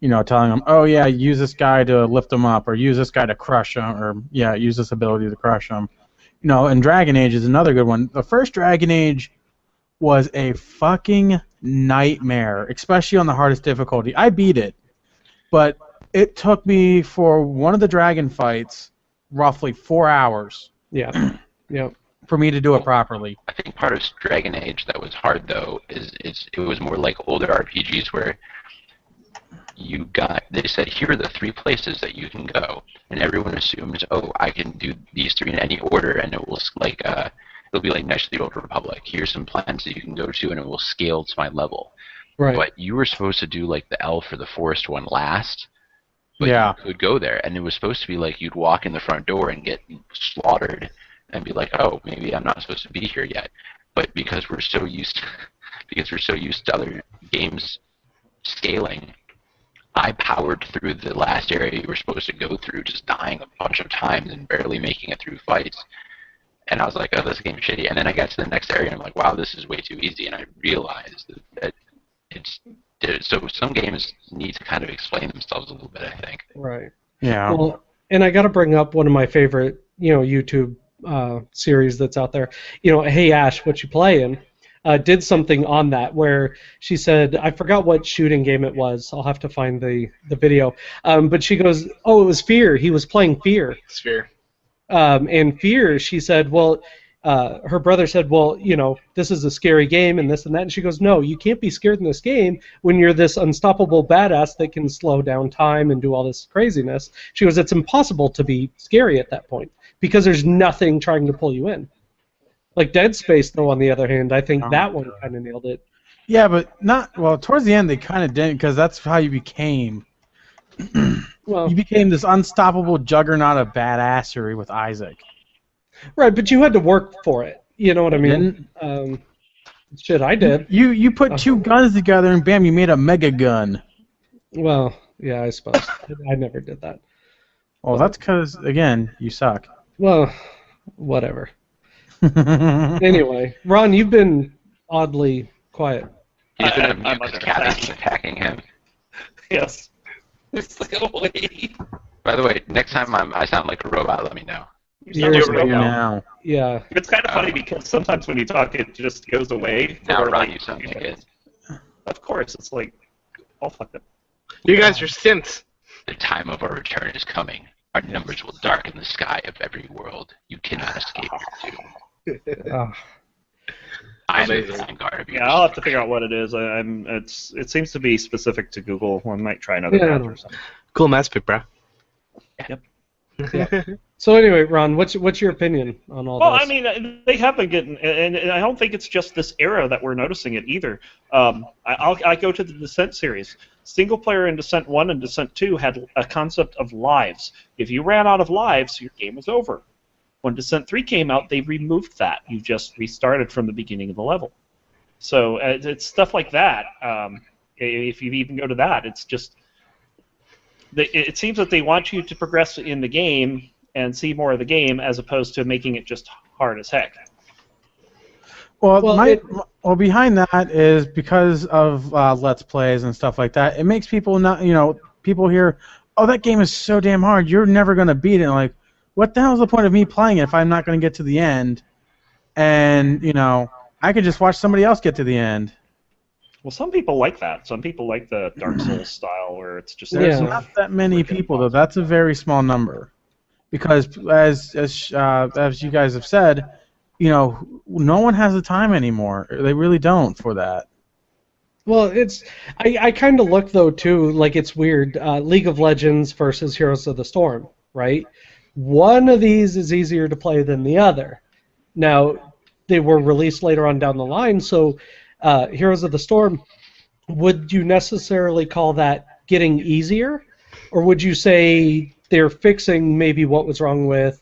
You know, telling them, oh yeah, use this guy to lift them up, or use this guy to crush them, or yeah, use this ability to crush them. You know, and Dragon Age is another good one. The first Dragon Age was a fucking nightmare, especially on the hardest difficulty. I beat it, but it took me for one of the dragon fights roughly 4 hours. yeah, yeah. For me to do it properly. I think part of Dragon Age that was hard though is it was more like older RPGs where they said here are the 3 places that you can go, and everyone assumes, oh, I can do these 3 in any order, and it will like it'll be like Knights of the Old Republic. Here's some plans that you can go to, and it will scale to my level. Right. But you were supposed to do like the elf or the forest one last. But Yeah. you could go there, and it was supposed to be like you'd walk in the front door and get slaughtered, and be like, oh, maybe I'm not supposed to be here yet. But because we're so used to other games scaling, I powered through the last area you were supposed to go through, just dying a bunch of times and barely making it through fights. And I was like, oh, this game's shitty. And then I got to the next area, and I'm like, wow, this is way too easy. And I realized that so some games need to kind of explain themselves a little bit, I think. Right. Yeah. Well, and I got to bring up one of my favorite, YouTube series that's out there. Hey Ash, what you playing? Did something on that where she said, I forgot what shooting game it was. I'll have to find the video. But she goes, oh, it was Fear. He was playing Fear. Sphere. And Fear, she said, well, her brother said, well, this is a scary game and this and that. And she goes, no, you can't be scared in this game when you're this unstoppable badass that can slow down time and do all this craziness. She goes, it's impossible to be scary at that point because there's nothing trying to pull you in. Like Dead Space, though, on the other hand, I think that one kind of nailed it. Yeah, but towards the end they kind of didn't, because that's how you became. Well, You became this unstoppable juggernaut of badassery with Isaac. right, but you had to work for it. You know what I mean? Shit, I did. You put 2 guns together and bam, you made a mega gun. Well, yeah, I suppose. I never did that. Well, that's because, again, you suck. Well, whatever. Anyway, Ron, you've been oddly quiet. He's been I'm amused under because Kathy's attacking him. Yes. It's like, oh, wait. By the way, next time I sound like a robot, let me know. You You're sound like a robot. now. Yeah. It's kind of funny because sometimes when you talk, it just goes away. Now, Or, Ron, you sound like it. Of course, it's like, oh, fuck it. You guys are synths. The time of our return is coming. Our numbers will darken the sky of every world. You cannot escape your doom. I am the Amazing. vanguard of your Yeah, I'll have to figure out what it is. It seems to be specific to Google. I might try another Yeah. browser or something. Cool mass pick, bro. Yep. So anyway, Ron, what's your opinion on all Well, this? I mean, they have been getting, and I don't think it's just this era that we're noticing it either. I go to the Descent series. Single player in Descent 1 and Descent 2 had a concept of lives. If you ran out of lives, your game was over. When Descent 3 came out, they removed that. You just restarted from the beginning of the level. So it's stuff like that. If you even go to that, it's just it seems that they want you to progress in the game and see more of the game as opposed to making it just hard as heck. Well, behind that is because of Let's Plays and stuff like that. It makes people not, people hear, oh, that game is so damn hard, you're never going to beat it. And like, what the hell is the point of me playing it if I'm not going to get to the end? And, I could just watch somebody else get to the end. Well, some people like that. Some people like the Dark Souls style where it's just... There's not that many people, though. That's a very small number. Because, as you guys have said, no one has the time anymore. They really don't for that. Well, I kind of look, though, too, like it's weird. League of Legends versus Heroes of the Storm, right? One of these is easier to play than the other. Now, they were released later on down the line, so Heroes of the Storm, would you necessarily call that getting easier? Or would you say they're fixing maybe what was wrong with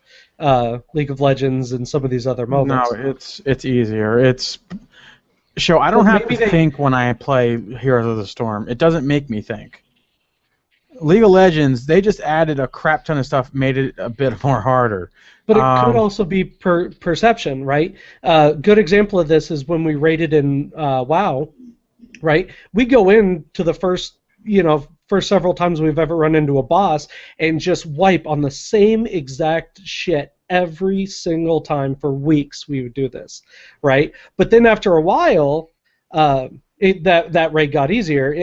League of Legends and some of these other moments? No, it's easier. I don't have to think when I play Heroes of the Storm. It doesn't make me think. League of Legends, they just added a crap ton of stuff, made it a bit more harder. But it could also be perception, right? Good example of this is when we raided in WoW, right? We go into the first several times we've ever run into a boss and just wipe on the same exact shit every single time for weeks. We would do this, right? But then after a while, that raid got easier.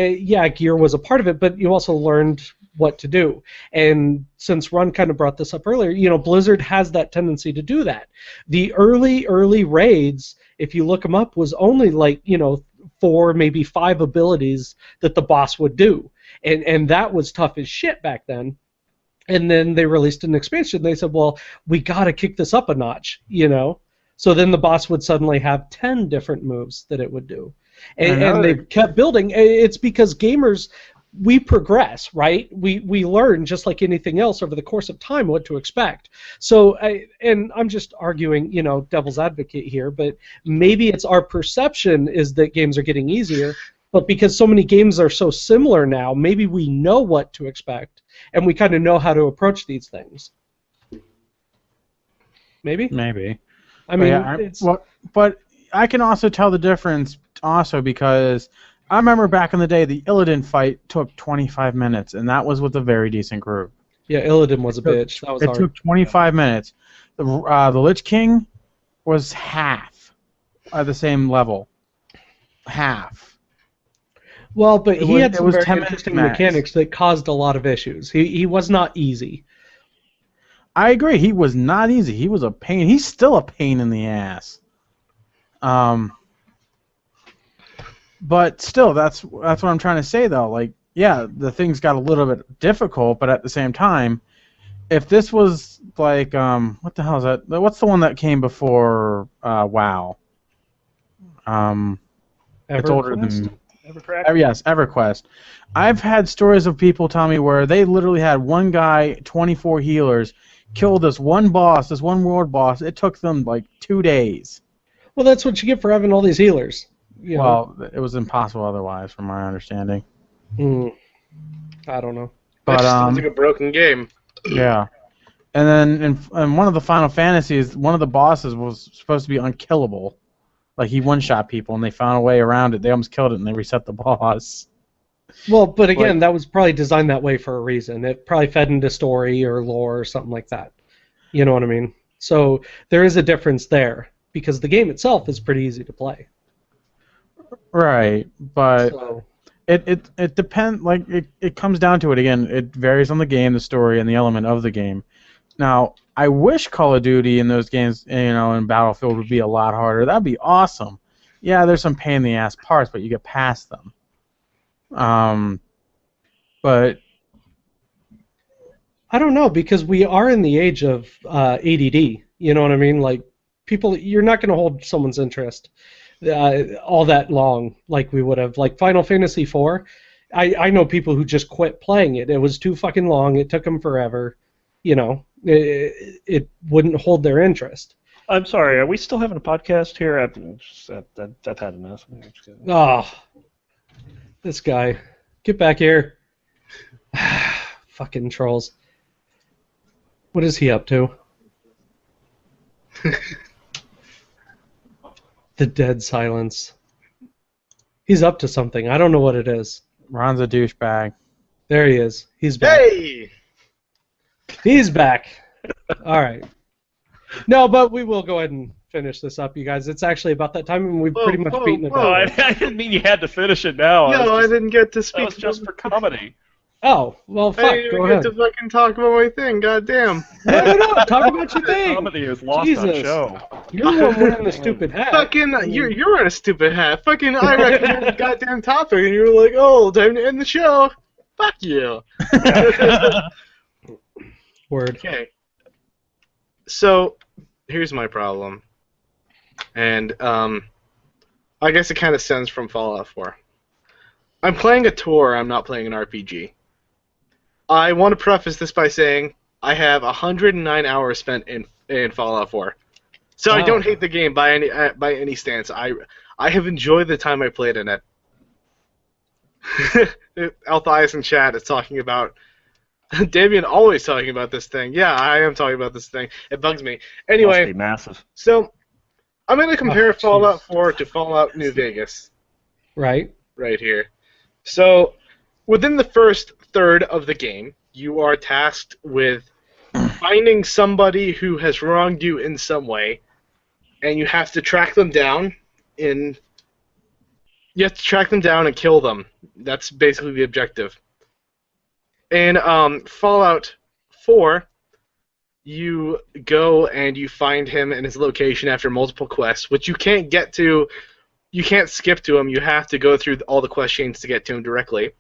Gear was a part of it, but you also learned what to do. And since Ron kind of brought this up earlier, Blizzard has that tendency to do that. The early raids, if you look them up, was only like 4, maybe 5 abilities that the boss would do, and that was tough as shit back then. And then they released an expansion. They said, well, we got to kick this up a notch, So then the boss would suddenly have 10 different moves that it would do. And they kept building. It's because gamers, we progress, right? We learn just like anything else over the course of time what to expect. So, and I'm just arguing, devil's advocate here, but maybe it's our perception is that games are getting easier, but because so many games are so similar now, maybe we know what to expect, and we kind of know how to approach these things. Maybe? Maybe. I mean, but I can also tell the difference also because I remember back in the day the Illidan fight took 25 minutes, and that was with a very decent group. Yeah, Illidan was a bitch. That was hard. It took 25 minutes. The Lich King was half at the same level. Half. Well, but he had some very interesting mechanics that caused a lot of issues. He was not easy. I agree. He was not easy. He was a pain. He's still a pain in the ass. But still, that's what I'm trying to say, though. Like, yeah, the things got a little bit difficult, but at the same time, if this was like, what the hell is that? What's the one that came before WoW? It's older than... Yes, EverQuest. I've had stories of people tell me where they literally had one guy, 24 healers, kill this one boss, this one world boss. It took them like 2 days. Well, that's what you get for having all these healers. Well, it was impossible otherwise, from my understanding. I don't know. But sounds like a broken game. Yeah. And then in one of the Final Fantasies, one of the bosses was supposed to be unkillable. Like, he one-shot people, and they found a way around it. They almost killed it, and they reset the boss. Well, but again, that was probably designed that way for a reason. It probably fed into story or lore or something like that. You know what I mean? So there is a difference there, because the game itself is pretty easy to play. Right, but it depends. Like, it comes down to it again. It varies on the game, the story, and the element of the game. Now, I wish Call of Duty in those games, in Battlefield would be a lot harder. That'd be awesome. Yeah, there's some pain in the ass parts, but you get past them. But I don't know, because we are in the age of ADD. You know what I mean? Like, people, you're not going to hold someone's interest all that long like we would have. Like Final Fantasy IV, I know people who just quit playing it. It was too fucking long. It took them forever. It wouldn't hold their interest. I'm sorry, are we still having a podcast here? I've had enough. Oh, this guy. Get back here. fucking trolls. What is he up to? The dead silence. He's up to something. I don't know what it is. Ron's a douchebag. There he is. He's back. Hey! He's back. All right. No, but we will go ahead and finish this up, you guys. It's actually about that time, and we've pretty much beaten it Oh, down. I didn't mean you had to finish it now. No, I didn't get to That speak. was just for comedy. Oh, well, I fuck. didn't Go even ahead. get to fucking talk about my thing. Goddamn. No. Talk about your thing. Comedy is lost on Jesus. show. You're the one wearing the stupid hat. Fucking, you're in a stupid hat. Fucking, I recommended the goddamn topic, and you were like, oh, time to end the show. Fuck you. Word. Okay. So, here's my problem. And, I guess it kind of stems from Fallout 4. I'm playing a tour, I'm not playing an RPG. I want to preface this by saying I have 109 hours spent in Fallout 4. So I Wow. don't hate the game by any stance. I have enjoyed the time I played in it. Althias in chat is talking about Damien always talking about this thing. Yeah, I am talking about this thing. It bugs me. Must Anyway, be massive. so I'm going to compare Oh, Fallout Jesus. 4 to Fallout New Vegas Right? right here. So, within the first third of the game, you are tasked with finding somebody who has wronged you in some way, and you have to track them down and kill them. That's basically the objective. In Fallout 4, you go and you find him in his location after multiple quests, which you can't get to. You can't skip to him. You have to go through all the quest chains to get to him directly.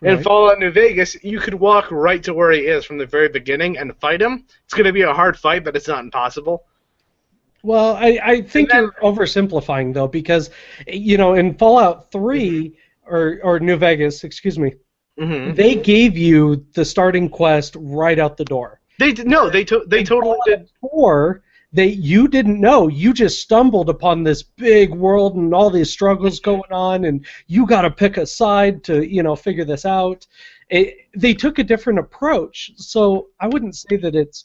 In Right. Fallout New Vegas, you could walk right to where he is from the very beginning and fight him. It's going to be a hard fight, but it's not impossible. Well, I think And you're oversimplifying, though, because, in Fallout 3, or New Vegas, excuse me, Mm-hmm. they gave you the starting quest right out the door. They totally did. Or you didn't know. You just stumbled upon this big world and all these struggles going on, and you got to pick a side to figure this out. They took a different approach, so I wouldn't say that it's.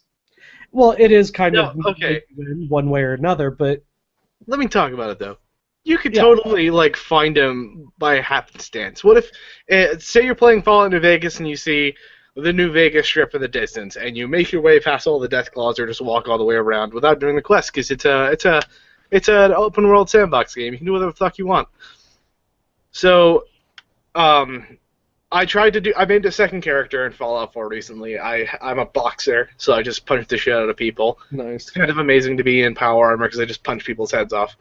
Well, it is kind of okay. one way or another, but Let me talk about it though. You could Yeah. totally find him by happenstance. What if, say you're playing Fallout New Vegas and you see the New Vegas Strip in the distance, and you make your way past all the death claws, or just walk all the way around without doing the quest, because it's an open world sandbox game. You can do whatever the fuck you want. So, I made a second character in Fallout 4 recently. I'm a boxer, so I just punch the shit out of people. nice. It's kind of amazing to be in power armor because I just punch people's heads off.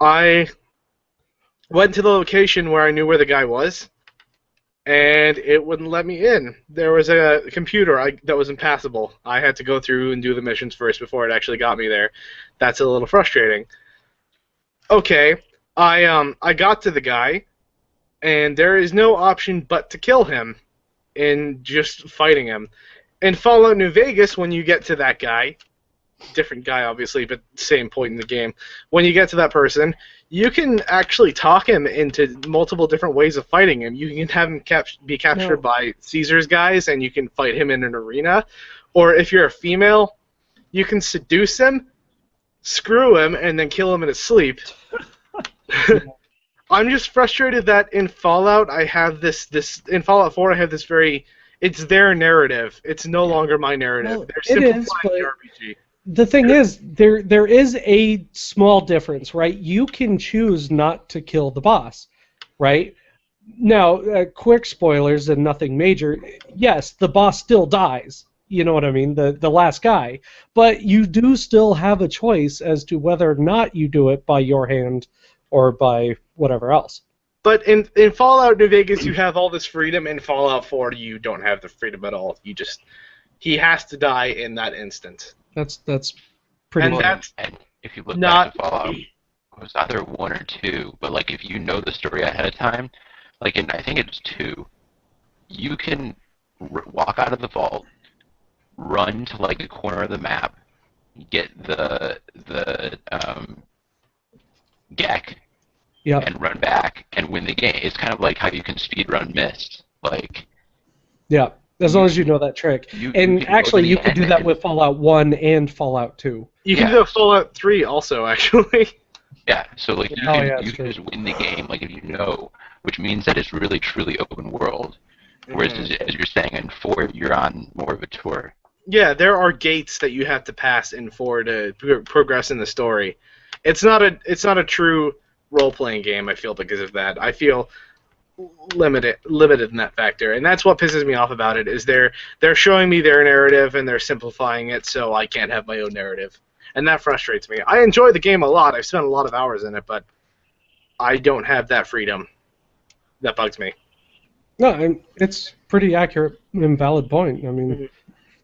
I went to the location where I knew where the guy was, and it wouldn't let me in. There was a computer that was impassable. I had to go through and do the missions first before it actually got me there. That's a little frustrating. Okay, I got to the guy, and there is no option but to kill him in just fighting him. In Fallout New Vegas, when you get to that guy, different guy obviously, but same point in the game, when you get to that person, you can actually talk him into multiple different ways of fighting him. You can have him be captured by Caesar's guys, and you can fight him in an arena. Or if you're a female, you can seduce him, screw him, and then kill him in his sleep. I'm just frustrated that in Fallout I have this in Fallout 4 I have this it's their narrative. It's no longer my narrative. Well, They're it is, simplifying but the RPG. the thing is, there is a small difference, right? You can choose not to kill the boss, right? Now, quick spoilers and nothing major. Yes, the boss still dies. You know what I mean? The last guy. But you do still have a choice as to whether or not you do it by your hand or by whatever else. But in Fallout New Vegas, you have all this freedom. In Fallout 4, you don't have the freedom at all. He has to die in that instant. That's pretty And much. that's And if you look not- back to Fallout, it was either 1 or 2, but if you know the story ahead of time, I think it's 2, you can walk out of the vault, run to a corner of the map, get the GEC, Yep. and run back and win the game. It's kind of like how you can speedrun Myst. Like, Yeah, as long as you know that trick. you And can actually, go to you the could do end that and- with Fallout 1 and Fallout 2. You can Yeah. do a Fallout 3 also, actually. Yeah, so like you Oh, can yeah, you it's can true. just win the game, like if you know, which means that it's really truly open world. Whereas as you're saying in 4, you're on more of a tour. Yeah, there are gates that you have to pass in 4 to progress in the story. It's not a true role-playing game, I feel, because of that. I feel limited in that factor, and that's what pisses me off about it. Is they're showing me their narrative and they're simplifying it, so I can't have my own narrative, and that frustrates me. I enjoy the game a lot. I've spent a lot of hours in it, but I don't have that freedom. That bugs me. No, and it's pretty accurate and valid point. I mean,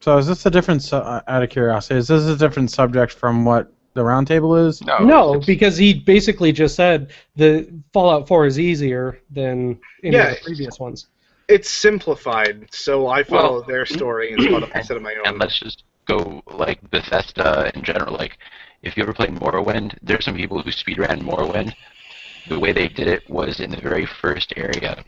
So is this a different, out of curiosity, is this a different subject from what the roundtable is? no, it's- because he basically just said the Fallout 4 is easier than any of Yeah. the previous ones. It's simplified, so I follow Well, their story instead of my And own. let's just go like Bethesda in general. Like, if you ever played Morrowind, there's some people who speedran Morrowind. The way they did it was in the very first area,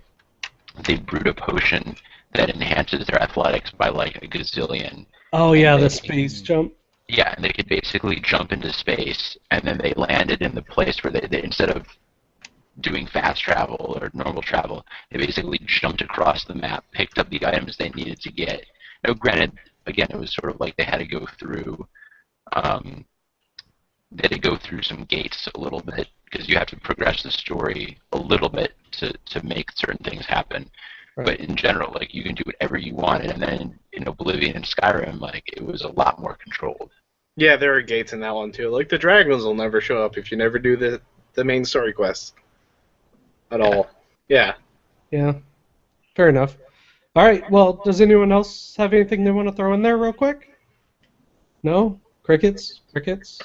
they brewed a potion that enhances their athletics by like a gazillion. Oh yeah, And the they- space jump. Yeah, and they could basically jump into space, and then they landed in the place where they instead of doing fast travel or normal travel, they basically jumped across the map, picked up the items they needed to get. Now, granted, again, it was sort of like they had to go through, some gates a little bit because you have to progress the story a little bit to make certain things happen. Right. But in general, like you can do whatever you wanted, and then in Oblivion and Skyrim, like it was a lot more controlled. Yeah, there are gates in that one too. Like the dragons will never show up if you never do the main story quests at all. Yeah. Yeah, fair enough. All right. Well, does anyone else have anything they want to throw in there real quick? No? Crickets? Crickets?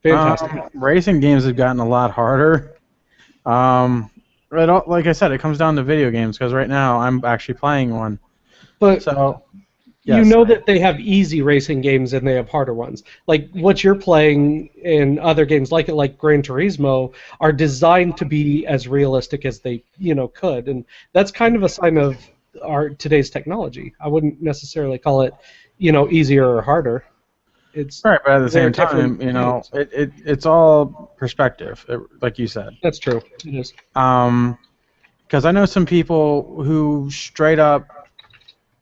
Fantastic. Racing games have gotten a lot harder. Like I said, it comes down to video games because right now I'm actually playing one. But So, you yes, know that they have easy racing games and they have harder ones. Like what you're playing in other games like Gran Turismo are designed to be as realistic as they, could. And that's kind of a sign of today's technology. I wouldn't necessarily call it, easier or harder. It's right, but at the they're same time, different it's all perspective, like you said. That's true. It is. Because I know some people who straight up,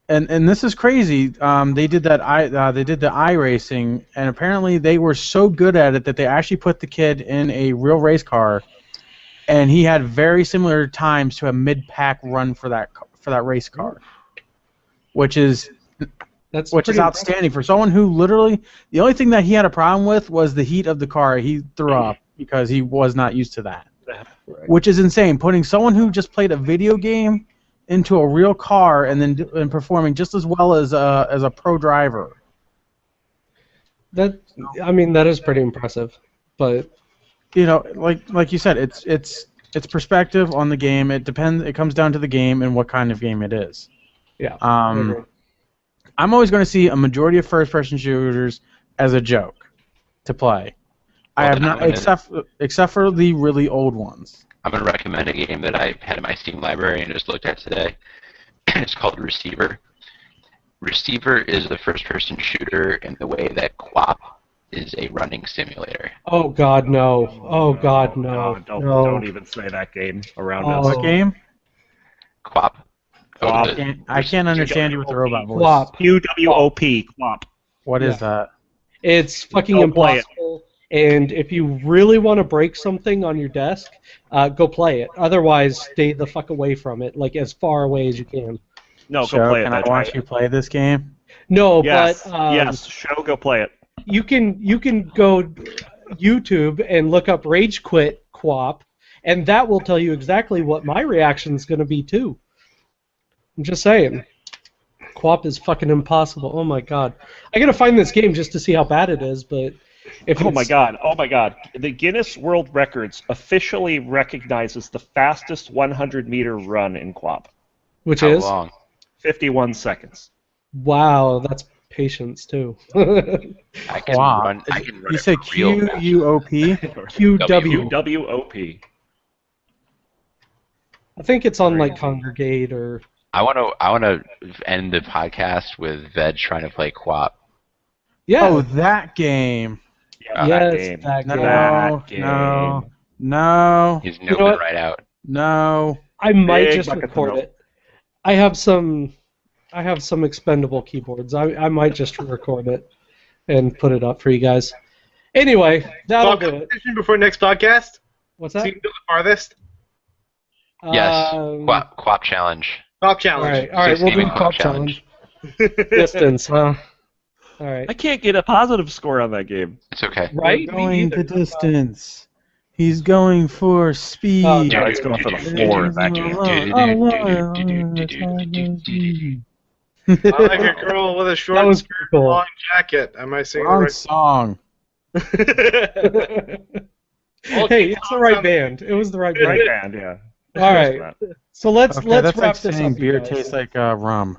and this is crazy. They did the iRacing, and apparently they were so good at it that they actually put the kid in a real race car, and he had very similar times to a mid-pack run for that race car, which is That's which is pretty outstanding for someone who literally the only thing that he had a problem with was the heat of the car. He threw up because he was not used to that. Right. Which is insane. Putting someone who just played a video game into a real car and performing just as well as a pro driver. That is pretty impressive, but Like you said, it's perspective on the game. It depends. It comes down to the game and what kind of game it is. yeah. I agree. I'm always going to see a majority of first-person shooters as a joke to play. I Well, have not, except for the really old ones. I'm going to recommend a game that I had in my Steam library and just looked at today. It's called Receiver. Receiver is a first-person shooter in the way that QWOP is a running simulator. Oh God, no! Oh God, no! Don't even say that game around Oh. us. What game? QWOP. QWOP. I can't understand you with the robot voice. QWOP. QWOP. QWOP. What is that? It's fucking Don't play it. impossible. And if you really want to break something on your desk, go play it. Otherwise, stay the fuck away from it, like as far away as you can. No, go Show, play it. can I That's watch right. you play this game? No, Yes. but Yes. Show. Go play it. you can go YouTube and look up Rage Quit QWOP, and that will tell you exactly what my reaction is going to be too. I'm just saying. QWOP is fucking impossible. Oh my God. I gotta find this game just to see how bad it is, but if Oh my it's- God! Oh my God! The Guinness World Records officially recognizes the fastest 100-meter run in QWOP. Which How is? long? 51 seconds. Wow, that's patience too. I can Wow. run. I can run You it say real fast. QUOP? QW. QWOP. I think it's on like Congregate or I want to end the podcast with Veg trying to play QWOP. Yeah. Oh, that game. Yeah, yes, that game. that game. No. He's You know noping what? right out. No. I might Big just buckets of record milk. it. I have some expendable keyboards. I might just record it and put it up for you guys. Anyway, that'll do it. Competition before next podcast. What's So that? you can go the farthest. Yes. Um, QWOP challenge. Top challenge. all right, we'll do Gaming crop QWOP challenge. Distance, huh? All right. I can't get a positive score on that game. It's okay. Right? We're Me going either. the distance. He's going for speed. Oh, Yeah, it's going for the floor in that game. I like a girl with a short That was skirt, cool. long jacket. Am I singing Wrong the song. right? Hey, it's the right band. It was the right band. Right band, yeah. All right. So let's Okay, let's that's wrap like this saying up. you beer guys. tastes like rum.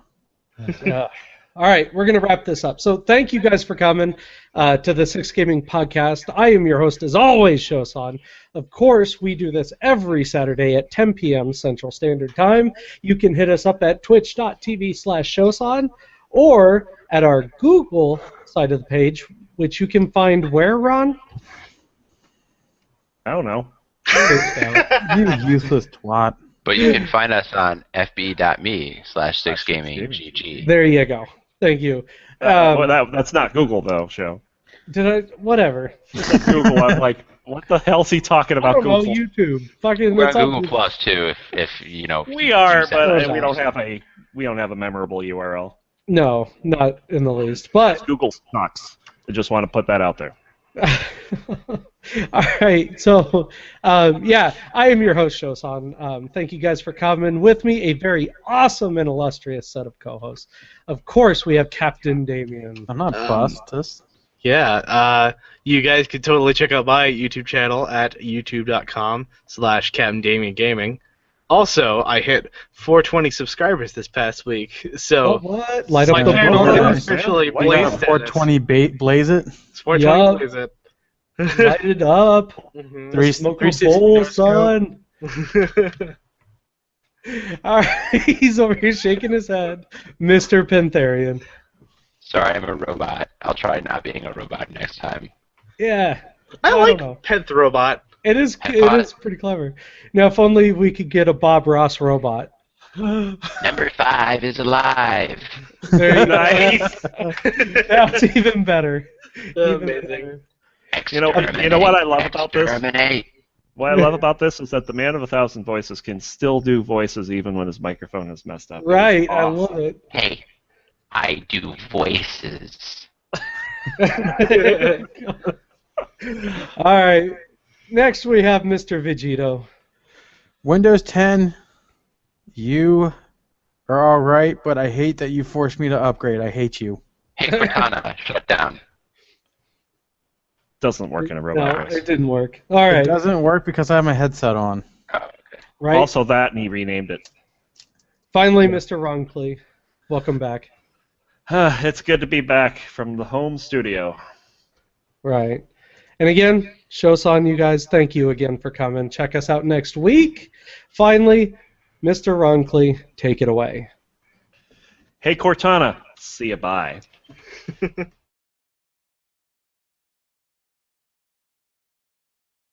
Yeah. All right, we're going to wrap this up. So thank you guys for coming to the Six Gaming Podcast. I am your host, as always, Showsan. Of course, we do this every Saturday at 10 p.m. Central Standard Time. You can hit us up at twitch.tv/Showsan or at our Google side of the page, which you can find where, Ron? I don't know. You useless twat. But you can find us on fb.me/6gaming.gg. There you go. Thank you. Well, that's not Google, though, Show. Did I? Whatever. Google, I'm like, what the hell's he talking I about don't know, Google? YouTube. Fucking. We're it's on up Google to- Plus too, if you know. We are, use that. but Those we are. don't have a memorable URL. No, not in the least. But Google sucks. I just want to put that out there. all right, so yeah, I am your host, Showsan. Thank you guys for coming with me. A very awesome and illustrious set of co-hosts. Of course, we have Captain Damien. I'm not bustus. Yeah, you guys could totally check out my YouTube channel at youtube.com/CaptainDamienGaming. Also, I hit 420 subscribers this past week, so What? Light my up the channel board. is officially Why Blaze not? 420 blaze it. 420 Yup. Blaze it. Light it up. Mhm. Smoke a 360 bowl, no scope. son. All right, he's over here shaking his head. Mr. Pentharian. Sorry, I'm a robot. I'll try not being a robot next time. Yeah. I don't like know. Penth Robot. It is Hot. pretty clever. Now, if only we could get a Bob Ross robot. Number 5 is alive. There you go. Nice. That's even better. Even Amazing. better. You know what I love about this? Exterminate. What I love about this is that the man of 1,000 voices can still do voices even when his microphone is messed up. It is Right, I awesome. love it. Hey, I do voices. All right. Next, we have Mr. Vegetto. Windows 10, you are all right, but I hate that you forced me to upgrade. I hate you. Hey, Cortana, shut down. Doesn't work in a robot No, voice. it didn't work. All It right. doesn't work because I have my headset on. Oh, okay. Right. Also that, and he renamed it. Finally, Mr. Roncli. Welcome back. It's good to be back from the home studio. Right. And again, Showsan, you guys, thank you again for coming. Check us out next week. Finally, Mr. Roncli, take it away. Hey, Cortana. See ya, bye.